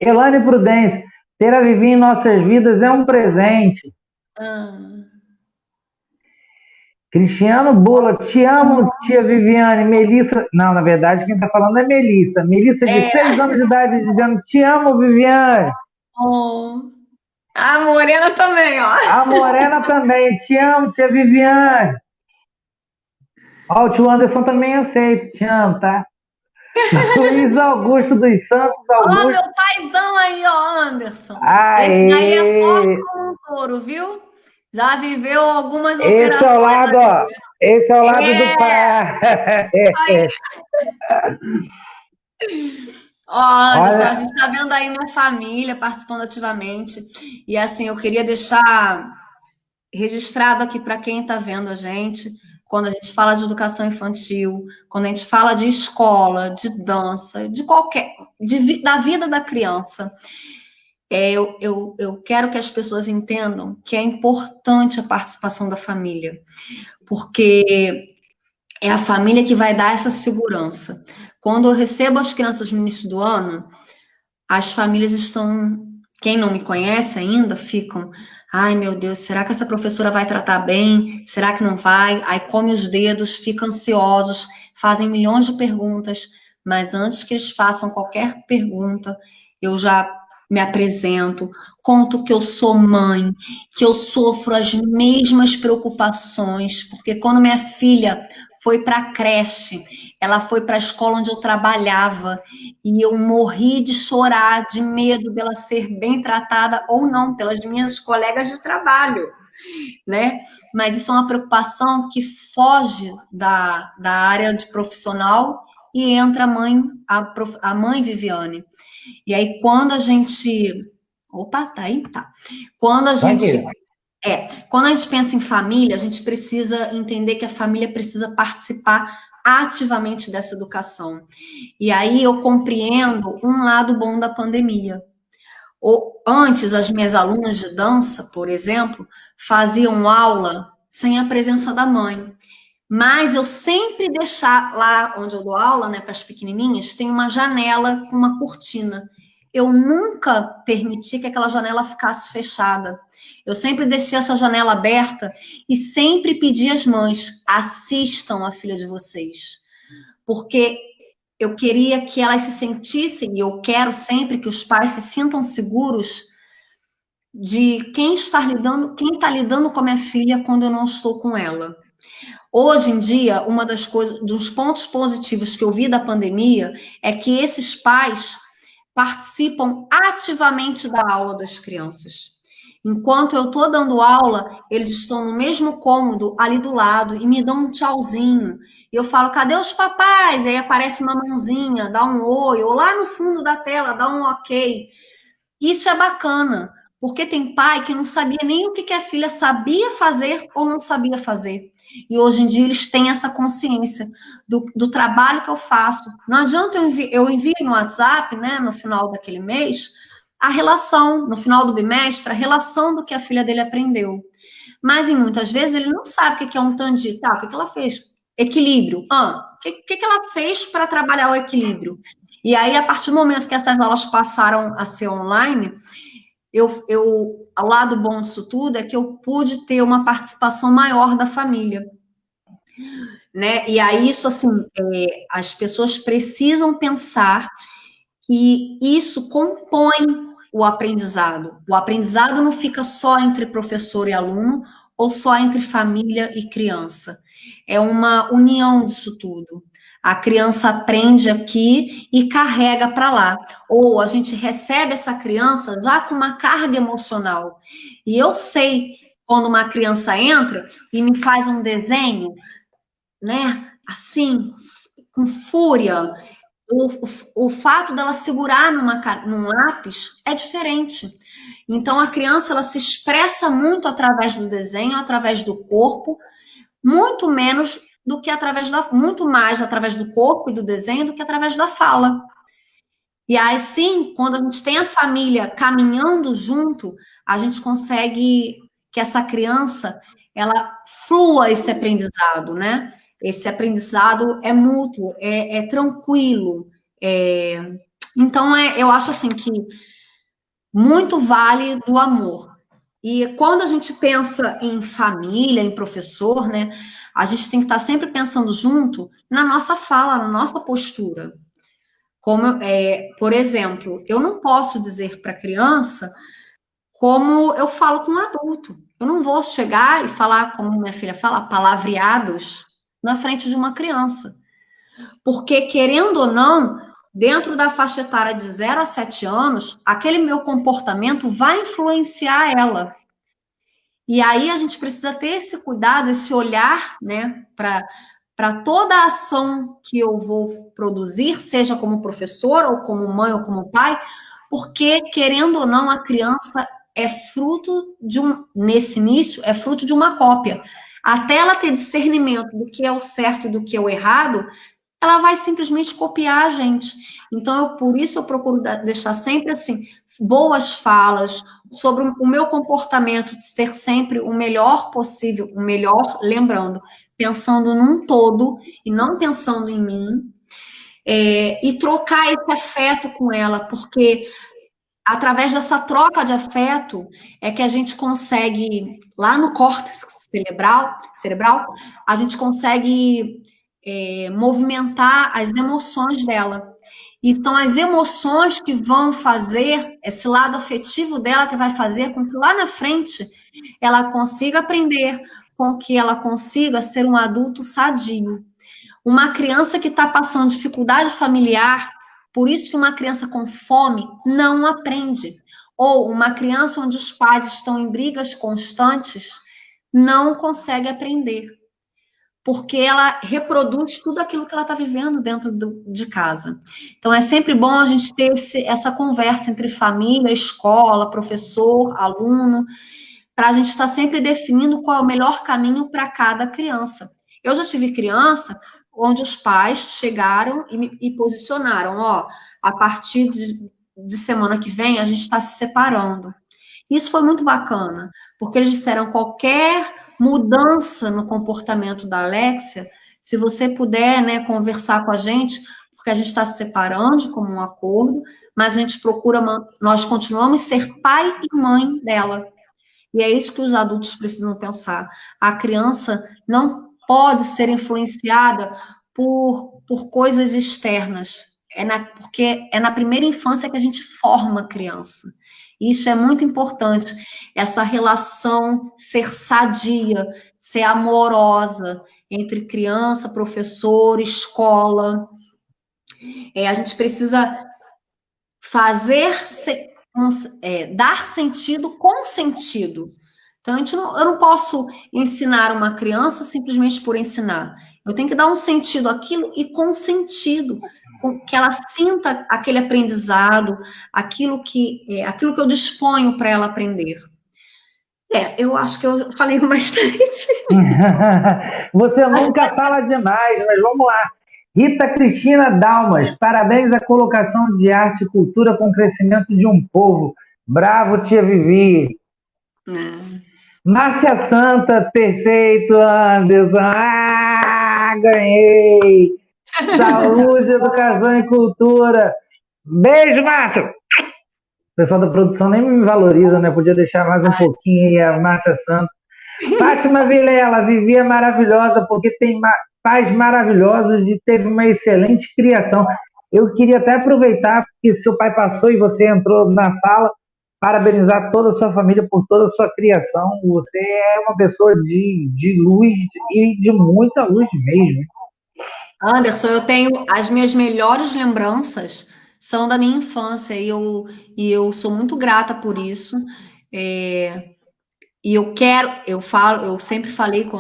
Elane Prudência, ter a Vivi em nossas vidas é um presente. Ah. Cristiano Bula, te amo, tia Viviane. Melissa, não, na verdade, quem está falando é Melissa. Melissa, de É. 6 anos de idade, dizendo: te amo, Viviane. Oh. A Morena também, ó. A Morena também, te amo, tia Viviane. Ó, o tio Anderson também aceita, te amo, tá? Luiz Augusto dos Santos Ó, Augusto. meu paizão aí, ó, Anderson. Esse daí é forte Aê! como um touro, viu? Já viveu algumas Esse é o operações lado, aí. ó. Esse é o lado do É, pai. aí. Ó, Anderson, a Olha, gente tá vendo aí minha família participando ativamente. E assim, eu queria deixar registrado aqui para quem está vendo a gente, quando a gente fala de educação infantil, quando a gente fala de escola, de dança, de qualquer, da vida da criança, eu quero que as pessoas entendam que é importante a participação da família, porque é a família que vai dar essa segurança. Quando eu recebo as crianças no início do ano, as famílias estão, quem não me conhece ainda, ficam, ai meu Deus, será que essa professora vai tratar bem? Será que não vai? Aí come os dedos, ficam ansiosos, fazem milhões de perguntas, mas antes que eles façam qualquer pergunta, eu já me apresento, conto que eu sou mãe, que eu sofro as mesmas preocupações, porque quando minha filha foi para a creche, ela foi para a escola onde eu trabalhava, e eu morri de chorar, de medo dela ser bem tratada ou não pelas minhas colegas de trabalho, né? Mas isso é uma preocupação que foge da área de profissional e entra a mãe Viviane. E aí, quando a gente. Opa, tá aí? Tá. Quando a vai, gente. querida. Quando a gente pensa em família, a gente precisa entender que a família precisa participar ativamente dessa educação. E aí eu compreendo um lado bom da pandemia. Antes, as minhas alunas de dança, por exemplo, faziam aula sem a presença da mãe. Mas eu sempre deixar lá onde eu dou aula, né, para as pequenininhas, tem uma janela com uma cortina. Eu nunca permiti que aquela janela ficasse fechada. Eu sempre deixei essa janela aberta e sempre pedi às mães: assistam a filha de vocês. Porque eu queria que elas se sentissem, e eu quero sempre que os pais se sintam seguros de quem está lidando com a minha filha quando eu não estou com ela. Hoje em dia, uma das coisas, dos pontos positivos que eu vi da pandemia é que esses pais participam ativamente da aula das crianças. Enquanto eu estou dando aula, eles estão no mesmo cômodo, ali do lado, e me dão um tchauzinho. E eu falo, cadê os papais? Aí aparece uma mãozinha, dá um oi, ou lá no fundo da tela, dá um ok. Isso é bacana, porque tem pai que não sabia nem o que a filha sabia fazer ou não sabia fazer. E hoje em dia eles têm essa consciência do trabalho que eu faço. Não adianta eu envio no WhatsApp, né, no final daquele mês, a relação, no final do bimestre, a relação do que a filha dele aprendeu. Mas, em muitas vezes, ele não sabe o que é um tandi. Tá, o que ela fez? Equilíbrio. O que ela fez para trabalhar o equilíbrio? E aí, a partir do momento que essas aulas passaram a ser online, ao lado bom disso tudo é que eu pude ter uma participação maior da família. Né? E aí, isso, assim, as pessoas precisam pensar que isso compõe o aprendizado. O aprendizado não fica só entre professor e aluno ou só entre família e criança. É uma união disso tudo. A criança aprende aqui e carrega para lá. Ou a gente recebe essa criança já com uma carga emocional. E eu sei quando uma criança entra e me faz um desenho, né, assim, com fúria, o fato dela segurar num lápis é diferente. Então, a criança ela se expressa muito através do desenho, através do corpo, muito menos do que muito mais através do corpo e do desenho do que através da fala. E aí, sim, quando a gente tem a família caminhando junto, a gente consegue que essa criança ela flua esse aprendizado, né? Esse aprendizado é mútuo, é tranquilo. Então, eu acho assim que muito vale do amor. E quando a gente pensa em família, em professor, né? A gente tem que estar sempre pensando junto na nossa fala, na nossa postura. Por exemplo, eu não posso dizer para a criança como eu falo com um adulto. Eu não vou chegar e falar, como minha filha fala, palavreados na frente de uma criança. Porque, querendo ou não, dentro da faixa etária de 0 a 7 anos, aquele meu comportamento vai influenciar ela. E aí a gente precisa ter esse cuidado, esse olhar, né, para toda a ação que eu vou produzir, seja como professora, ou como mãe, ou como pai, porque, querendo ou não, a criança é fruto nesse início, é fruto de uma cópia. Até ela ter discernimento do que é o certo e do que é o errado, ela vai simplesmente copiar a gente. Então, por isso eu procuro deixar sempre assim, boas falas sobre o meu comportamento de ser sempre o melhor possível, o melhor, lembrando, pensando num todo e não pensando em mim, e trocar esse afeto com ela, porque através dessa troca de afeto é que a gente consegue, lá no córtex cerebral, a gente consegue movimentar as emoções dela. E são as emoções que vão fazer, esse lado afetivo dela, que vai fazer com que lá na frente ela consiga aprender, com que ela consiga ser um adulto sadio. Uma criança que está passando dificuldade familiar, por isso que uma criança com fome não aprende. Ou uma criança onde os pais estão em brigas constantes, não consegue aprender. Porque ela reproduz tudo aquilo que ela está vivendo dentro de casa. Então, é sempre bom a gente ter essa conversa entre família, escola, professor, aluno, para a gente estar sempre definindo qual é o melhor caminho para cada criança. Eu já tive criança onde os pais chegaram e posicionaram, ó, a partir de semana que vem a gente está se separando. Isso foi muito bacana, porque eles disseram qualquer mudança no comportamento da Alexia, se você puder, né, conversar com a gente, porque a gente está se separando como um acordo, mas a gente procura, nós continuamos ser pai e mãe dela. E é isso que os adultos precisam pensar. A criança não pode ser influenciada por coisas externas. Porque é na primeira infância que a gente forma a criança. Isso é muito importante. Essa relação ser sadia, ser amorosa, entre criança, professor, escola. A gente precisa dar sentido com sentido. Então, eu não posso ensinar uma criança simplesmente por ensinar. Eu tenho que dar um sentido àquilo e com sentido, que ela sinta aquele aprendizado, aquilo que eu disponho para ela aprender. Eu acho que eu falei bastante. Você nunca fala demais, mas vamos lá. Rita Cristina Dalmas, parabéns à colocação de arte e cultura com o crescimento de um povo. Bravo, tia Vivi. Márcia Santa, perfeito, Anderson. Ganhei! Saúde, educação e cultura. Beijo, Márcio! O pessoal da produção nem me valoriza, né? Podia deixar mais um pouquinho aí a Márcia Santa. Fátima Vilela, Vivi é maravilhosa porque tem pais maravilhosos e teve uma excelente criação. Eu queria até aproveitar, porque seu pai passou e você entrou na fala, parabenizar toda a sua família por toda a sua criação. Você é uma pessoa de luz e de muita luz mesmo. Anderson, eu tenho as minhas melhores lembranças são da minha infância e eu sou muito grata por isso. E eu sempre falei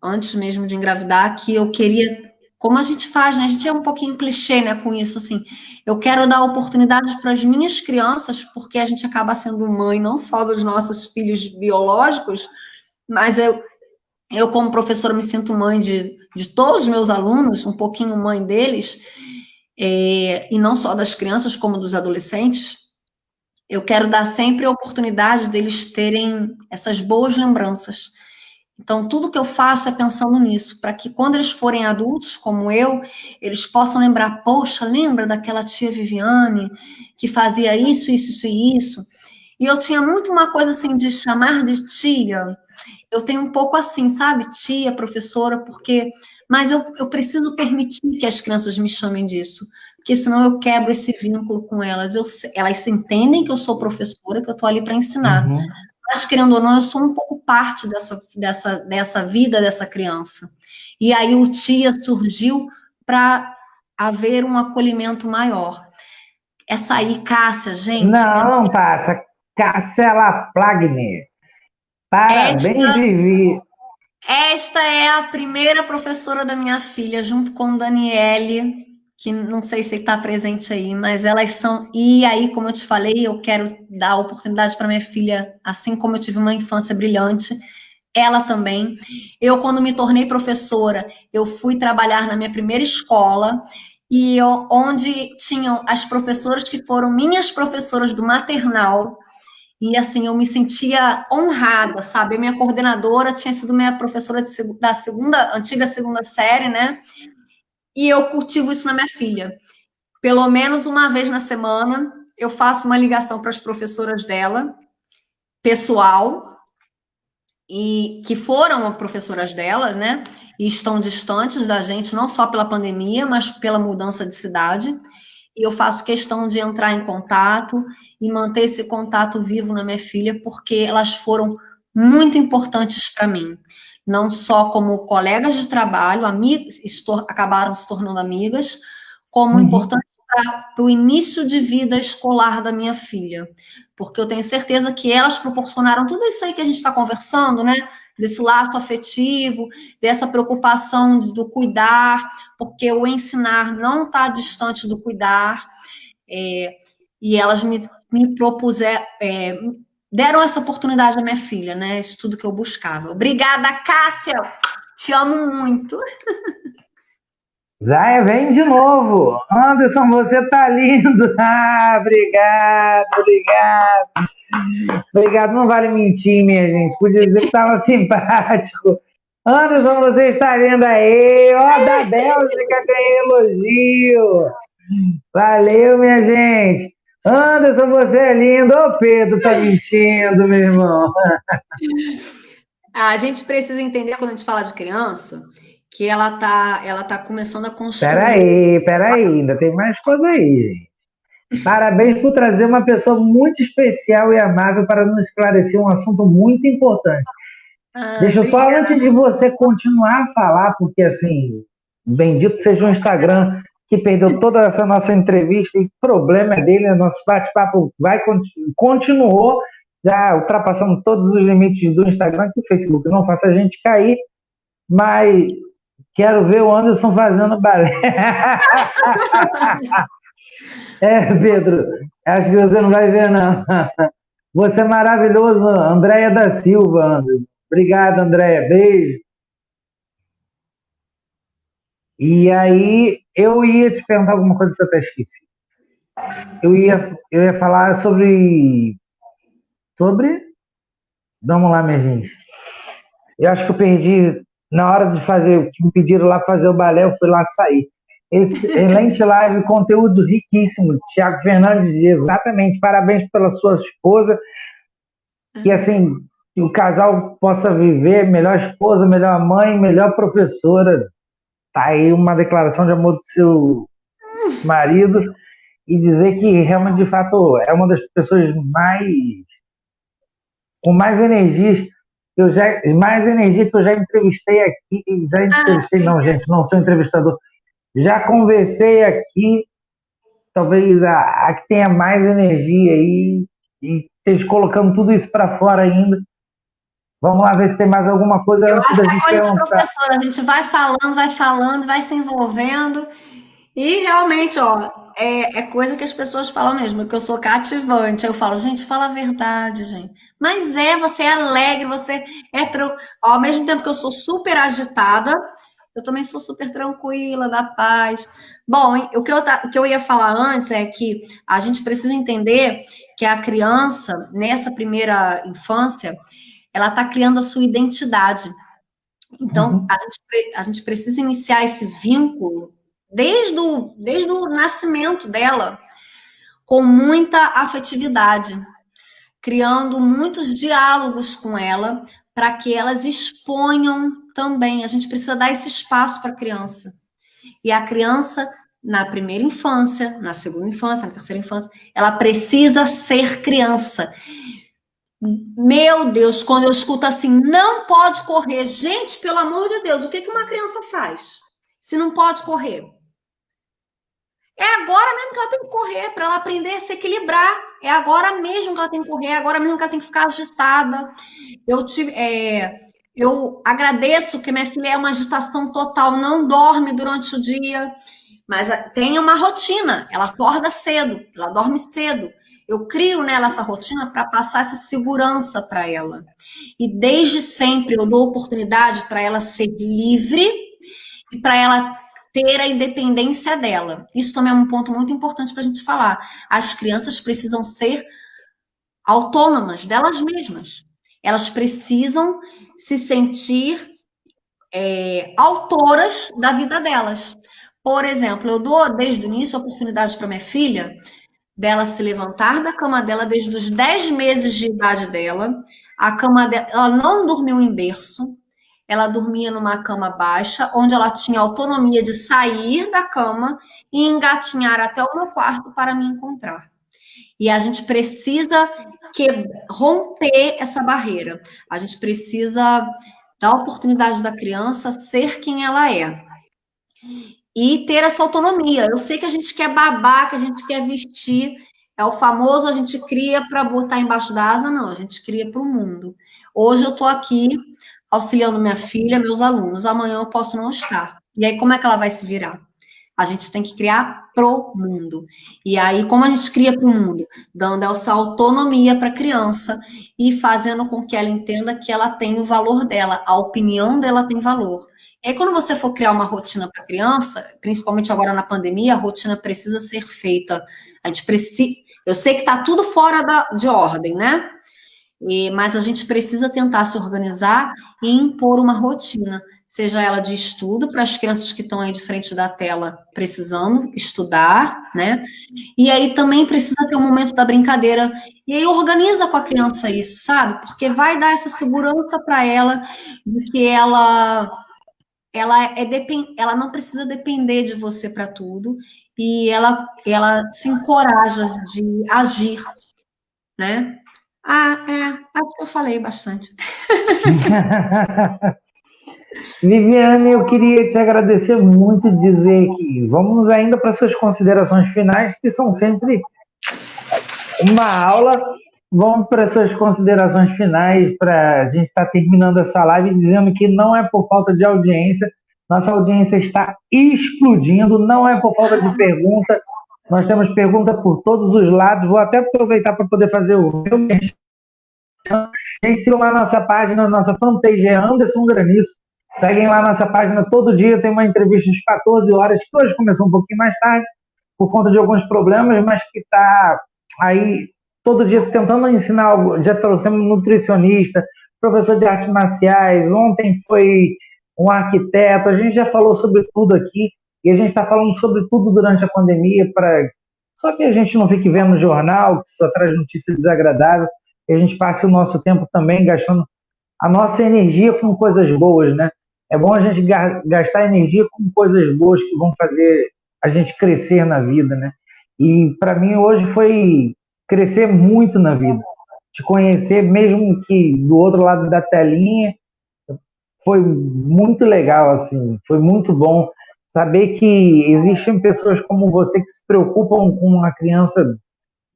antes mesmo de engravidar que eu queria, como a gente faz, né? A gente é um pouquinho clichê, né, com isso, assim. Eu quero dar oportunidades para as minhas crianças, porque a gente acaba sendo mãe não só dos nossos filhos biológicos, mas eu como professora, me sinto mãe de todos os meus alunos, um pouquinho mãe deles, e não só das crianças, como dos adolescentes. Eu quero dar sempre a oportunidade deles terem essas boas lembranças. Então, tudo que eu faço é pensando nisso, para que quando eles forem adultos, como eu, eles possam lembrar, poxa, lembra daquela tia Viviane, que fazia isso, isso, isso e isso? E eu tinha muito uma coisa assim de chamar de tia. Eu tenho um pouco assim, sabe? Tia, professora, mas eu preciso permitir que as crianças me chamem disso, porque senão eu quebro esse vínculo com elas. Elas entendem que eu sou professora, que eu estou ali para ensinar. Uhum. Mas, querendo ou não, eu sou um pouco parte dessa vida dessa criança. E aí o tia surgiu para haver um acolhimento maior. Essa aí, Cássia, gente. Não passa. Cássia Plagner. Parabéns, Vivi. Esta é a primeira professora da minha filha, junto com Daniele, que não sei se está presente aí, mas elas são. E aí, como eu te falei, eu quero dar oportunidade para minha filha, assim como eu tive uma infância brilhante, ela também. Eu, quando me tornei professora, eu fui trabalhar na minha primeira escola, onde tinham as professoras que foram minhas professoras do maternal. E assim, eu me sentia honrada, sabe? A minha coordenadora tinha sido minha professora da antiga segunda série, né? E eu cultivo isso na minha filha. Pelo menos uma vez na semana, eu faço uma ligação para as professoras dela, pessoal, e que foram professoras dela, né? E estão distantes da gente, não só pela pandemia, mas pela mudança de cidade. E eu faço questão de entrar em contato e manter esse contato vivo na minha filha, porque elas foram muito importantes para mim. Não só como colegas de trabalho, amigas, acabaram se tornando amigas, como importantes para o início de vida escolar da minha filha. Porque eu tenho certeza que elas proporcionaram tudo isso aí que a gente está conversando, né? Desse laço afetivo, dessa preocupação do cuidar, porque o ensinar não está distante do cuidar, e elas me propuseram, deram essa oportunidade à minha filha, né? Isso tudo que eu buscava. Obrigada, Cássia! Te amo muito! Zaya, vem de novo. Anderson, você tá lindo. Obrigado, obrigado. Obrigado, não vale mentir, minha gente. Podia dizer que estava simpático. Anderson, você está lindo aí. Ó, da Bélgica ganhei elogio. Valeu, minha gente. Anderson, você é lindo. Ô, Pedro, tá mentindo, meu irmão. A gente precisa entender, quando a gente fala de criança, que ela tá começando a construir. Peraí, ainda tem mais coisa aí, gente. Parabéns por trazer uma pessoa muito especial e amável para nos esclarecer um assunto muito importante. Deixa eu só, Obrigada. antes de você continuar a falar, porque assim, bendito seja o Instagram, que perdeu toda essa nossa entrevista, e o problema é dele, nosso bate-papo continuou, já ultrapassamos todos os limites do Instagram, que o Facebook não faça a gente cair, mas quero ver o Anderson fazendo balé. É, Pedro, acho que você não vai ver, não. Você é maravilhoso, Andréia da Silva, Anderson. Obrigado, Andréia. Beijo. E aí, eu ia te perguntar alguma coisa que eu até esqueci. Eu ia falar sobre. Vamos lá, minha gente. Eu acho que eu perdi na hora de fazer o que me pediram lá fazer o balé, eu fui lá sair. Excelente live, conteúdo riquíssimo. Tiago Fernandes, exatamente. Parabéns pela sua esposa. Que assim, que o casal possa viver melhor esposa, melhor mãe, melhor professora. Tá aí uma declaração de amor do seu marido. E dizer que realmente, de fato, é uma das pessoas com mais energias mais energia que eu já entrevistei aqui, já entrevistei, não, gente, não sou entrevistador, já conversei aqui, talvez a que tenha mais energia aí, e esteja colocando tudo isso para fora ainda. Vamos lá ver se tem mais alguma coisa Eu antes acho da que é gente coisa de perguntar. professora, a gente vai falando, vai se envolvendo, e realmente, ó, é coisa que as pessoas falam mesmo, que eu sou cativante. Eu falo, gente, fala a verdade, gente. Mas você é alegre, você é. Ao mesmo tempo que eu sou super agitada, eu também sou super tranquila, da paz. Bom, o que eu ia falar antes é que a gente precisa entender que a criança, nessa primeira infância, ela está criando a sua identidade. Então, Uhum. a gente precisa iniciar esse vínculo desde o nascimento dela, com muita afetividade, criando muitos diálogos com ela, para que elas exponham também. A gente precisa dar esse espaço para a criança. E a criança, na primeira infância, na segunda infância, na terceira infância, ela precisa ser criança. Meu Deus, quando eu escuto assim, não pode correr. Gente, pelo amor de Deus, o que uma criança faz se não pode correr? É agora mesmo que ela tem que correr, para ela aprender a se equilibrar. É agora mesmo que ela tem que correr, é agora mesmo que ela tem que ficar agitada. Eu agradeço que minha filha é uma agitação total, não dorme durante o dia, mas tem uma rotina. Ela acorda cedo, ela dorme cedo. Eu crio nela essa rotina para passar essa segurança para ela. E desde sempre eu dou oportunidade para ela ser livre e para ela ter a independência dela. Isso também é um ponto muito importante para a gente falar. As crianças precisam ser autônomas delas mesmas. Elas precisam se sentir autoras da vida delas. Por exemplo, eu dou desde o início a oportunidade para minha filha dela se levantar da cama dela desde os 10 meses de idade dela. A cama dela, ela não dormiu em berço, ela dormia numa cama baixa, onde ela tinha autonomia de sair da cama e engatinhar até o meu quarto para me encontrar. E a gente precisa romper essa barreira. A gente precisa dar a oportunidade da criança ser quem ela é. E ter essa autonomia. Eu sei que a gente quer babar, que a gente quer vestir. É o famoso a gente cria para botar embaixo da asa, não, a gente cria para o mundo. Hoje eu estou aqui auxiliando minha filha, meus alunos, amanhã eu posso não estar. E aí, como é que ela vai se virar? A gente tem que criar pro mundo. E aí, como a gente cria pro mundo? Dando essa autonomia para a criança e fazendo com que ela entenda que ela tem o valor dela, a opinião dela tem valor. E aí, quando você for criar uma rotina para a criança, principalmente agora na pandemia, a rotina precisa ser feita. A gente precisa. Eu sei que está tudo fora de ordem, né? Mas a gente precisa tentar se organizar e impor uma rotina, seja ela de estudo para as crianças que estão aí de frente da tela precisando estudar, né? E aí também precisa ter um momento da brincadeira. E aí organiza com a criança isso, sabe? Porque vai dar essa segurança para ela de que ela não precisa depender de você para tudo e ela se encoraja de agir, né? Acho que eu falei bastante. Viviane, eu queria te agradecer muito e dizer que vamos ainda para suas considerações finais, que são sempre uma aula. Vamos para suas considerações finais, para a gente estar terminando essa live dizendo que não é por falta de audiência, nossa audiência está explodindo, não é por falta de pergunta, nós temos pergunta por todos os lados. Vou até aproveitar para poder fazer o meu merchan. Gente, sigam lá nossa página, nossa fanpage é Anderson Granizo. Seguem lá nossa página, todo dia tem uma entrevista às 14 horas, que hoje começou um pouquinho mais tarde, por conta de alguns problemas, mas que está aí todo dia tentando ensinar algo. Já trouxemos um nutricionista, professor de artes marciais, ontem foi um arquiteto, a gente já falou sobre tudo aqui, e a gente está falando sobre tudo durante a pandemia, só que a gente não fique vendo jornal, que só traz notícias desagradáveis, e a gente passe o nosso tempo também gastando a nossa energia com coisas boas, né? É bom a gente gastar energia com coisas boas que vão fazer a gente crescer na vida, né? E para mim hoje foi crescer muito na vida. Te conhecer, mesmo que do outro lado da telinha, foi muito legal, assim, foi muito bom saber que existem pessoas como você que se preocupam com a criança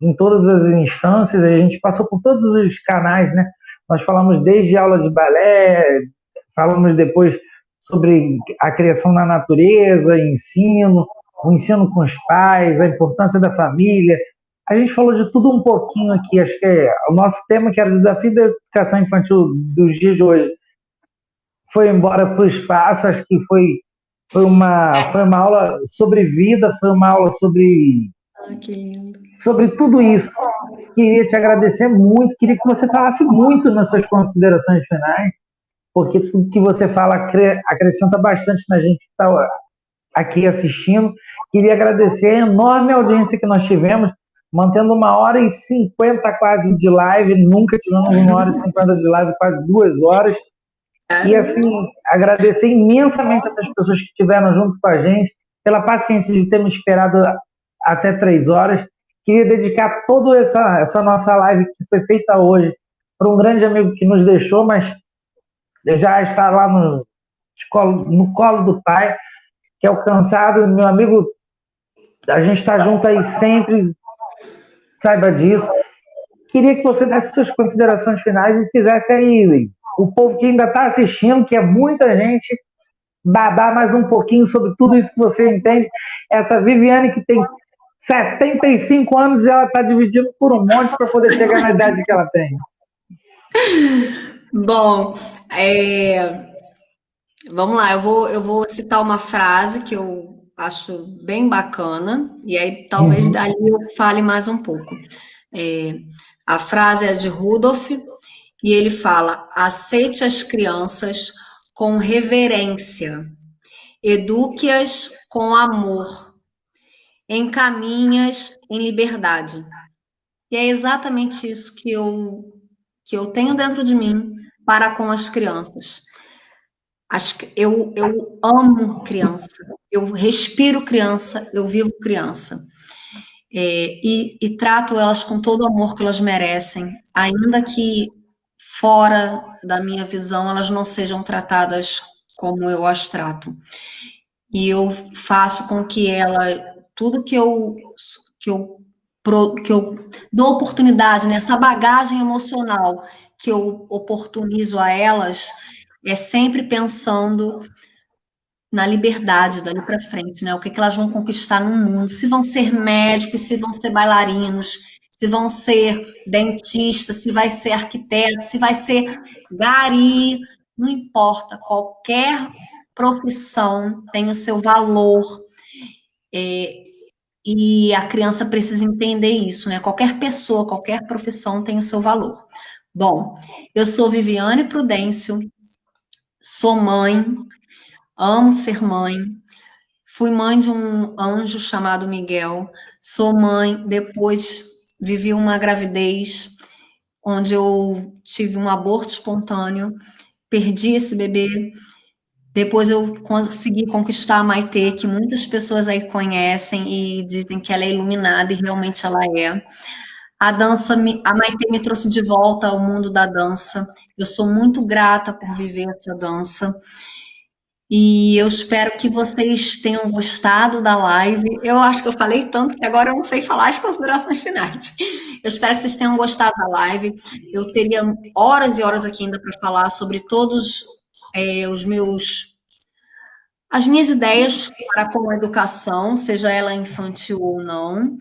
em todas as instâncias. A gente passou por todos os canais, né? Nós falamos desde aula de balé, falamos depois sobre a criação na natureza, ensino, o ensino com os pais, a importância da família. A gente falou de tudo um pouquinho aqui. Acho que o nosso tema, que era o desafio da educação infantil dos dias de hoje, foi embora para o espaço. Acho que foi uma aula sobre vida, foi uma aula Que lindo. sobre tudo isso. Queria te agradecer muito, queria que você falasse muito nas suas considerações finais, porque tudo que você fala acrescenta bastante na gente que está aqui assistindo. Queria agradecer a enorme audiência que nós tivemos, mantendo 1h50 quase de live, nunca tivemos 1h50 de live, quase 2 horas. E assim, agradecer imensamente essas pessoas que estiveram junto com a gente, pela paciência de ter me esperado até 3 horas. Queria dedicar toda essa nossa live que foi feita hoje para um grande amigo que nos deixou, mas já está lá no colo do pai, que é o Cansado, meu amigo. A gente está junto aí sempre, saiba disso. Queria que você desse suas considerações finais e fizesse aí o povo que ainda está assistindo, que é muita gente, babar mais um pouquinho sobre tudo isso que você entende. Essa Viviane que tem 75 anos e ela está dividindo por um monte para poder chegar na idade que ela tem. Bom, vamos lá, eu vou citar uma frase que eu acho bem bacana, e aí talvez dali eu fale mais um pouco. A frase é de Rudolf, e ele fala: aceite as crianças com reverência, eduque-as com amor, encaminhe-as em liberdade. E é exatamente isso que eu tenho dentro de mim para com as crianças. Eu amo criança, eu respiro criança, eu vivo criança. E trato elas com todo o amor que elas merecem, ainda que fora da minha visão elas não sejam tratadas como eu as trato. E eu faço com que tudo que eu dou oportunidade, né, essa bagagem emocional que eu oportunizo a elas, é sempre pensando na liberdade dali para frente, né? O que elas vão conquistar no mundo, se vão ser médicos, se vão ser bailarinos, se vão ser dentistas, se vai ser arquiteto, se vai ser gari, não importa, qualquer profissão tem o seu valor, e a criança precisa entender isso, né? Qualquer pessoa, qualquer profissão tem o seu valor. Bom, eu sou Viviane Prudêncio, sou mãe, amo ser mãe, fui mãe de um anjo chamado Miguel, sou mãe, depois vivi uma gravidez onde eu tive um aborto espontâneo, perdi esse bebê, depois eu consegui conquistar a Maitê, que muitas pessoas aí conhecem e dizem que ela é iluminada, e realmente ela é. A a Maitê me trouxe de volta ao mundo da dança. Eu sou muito grata por viver essa dança. E eu espero que vocês tenham gostado da live. Eu acho que eu falei tanto que agora eu não sei falar as considerações finais. Eu espero que vocês tenham gostado da live. Eu teria horas e horas aqui ainda para falar sobre todos as minhas ideias para com a educação, seja ela infantil ou não.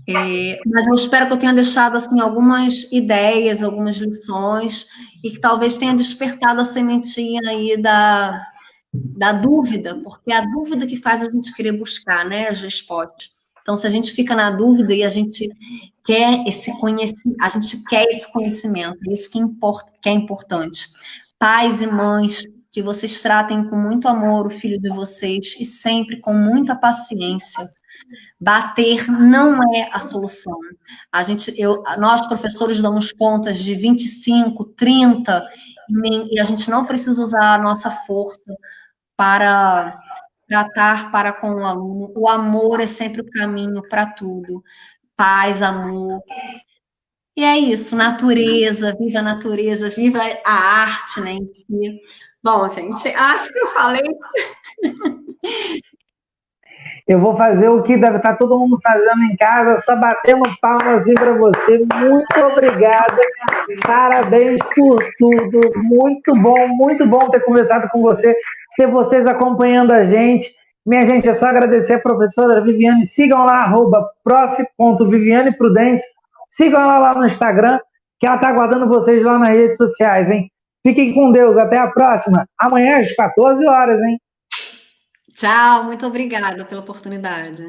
Mas eu espero que eu tenha deixado assim algumas ideias, algumas lições e que talvez tenha despertado a sementinha aí da dúvida, porque é a dúvida que faz a gente querer buscar, né, as respostas. Então, se a gente fica na dúvida e a gente quer esse conhecimento, a gente quer esse conhecimento, é isso que é importante. Pais e mães, que vocês tratem com muito amor o filho de vocês e sempre com muita paciência. Bater não é a solução. Nós, professores, damos contas de 25, 30, e a gente não precisa usar a nossa força para tratar para com o aluno. O amor é sempre o caminho para tudo. Paz, amor. E é isso, natureza, viva a arte, né? Bom, gente, acho que eu falei. Eu vou fazer o que deve estar todo mundo fazendo em casa, só batendo palmas assim para você. Muito obrigada, parabéns por tudo. Muito bom ter conversado com você, ter vocês acompanhando a gente. Minha gente, é só agradecer a professora Viviane. Sigam lá, @prof.vivianeprudêncio. Sigam ela lá no Instagram, que ela está aguardando vocês lá nas redes sociais, hein? Fiquem com Deus, até a próxima. Amanhã às 14 horas, hein? Tchau, muito obrigada pela oportunidade.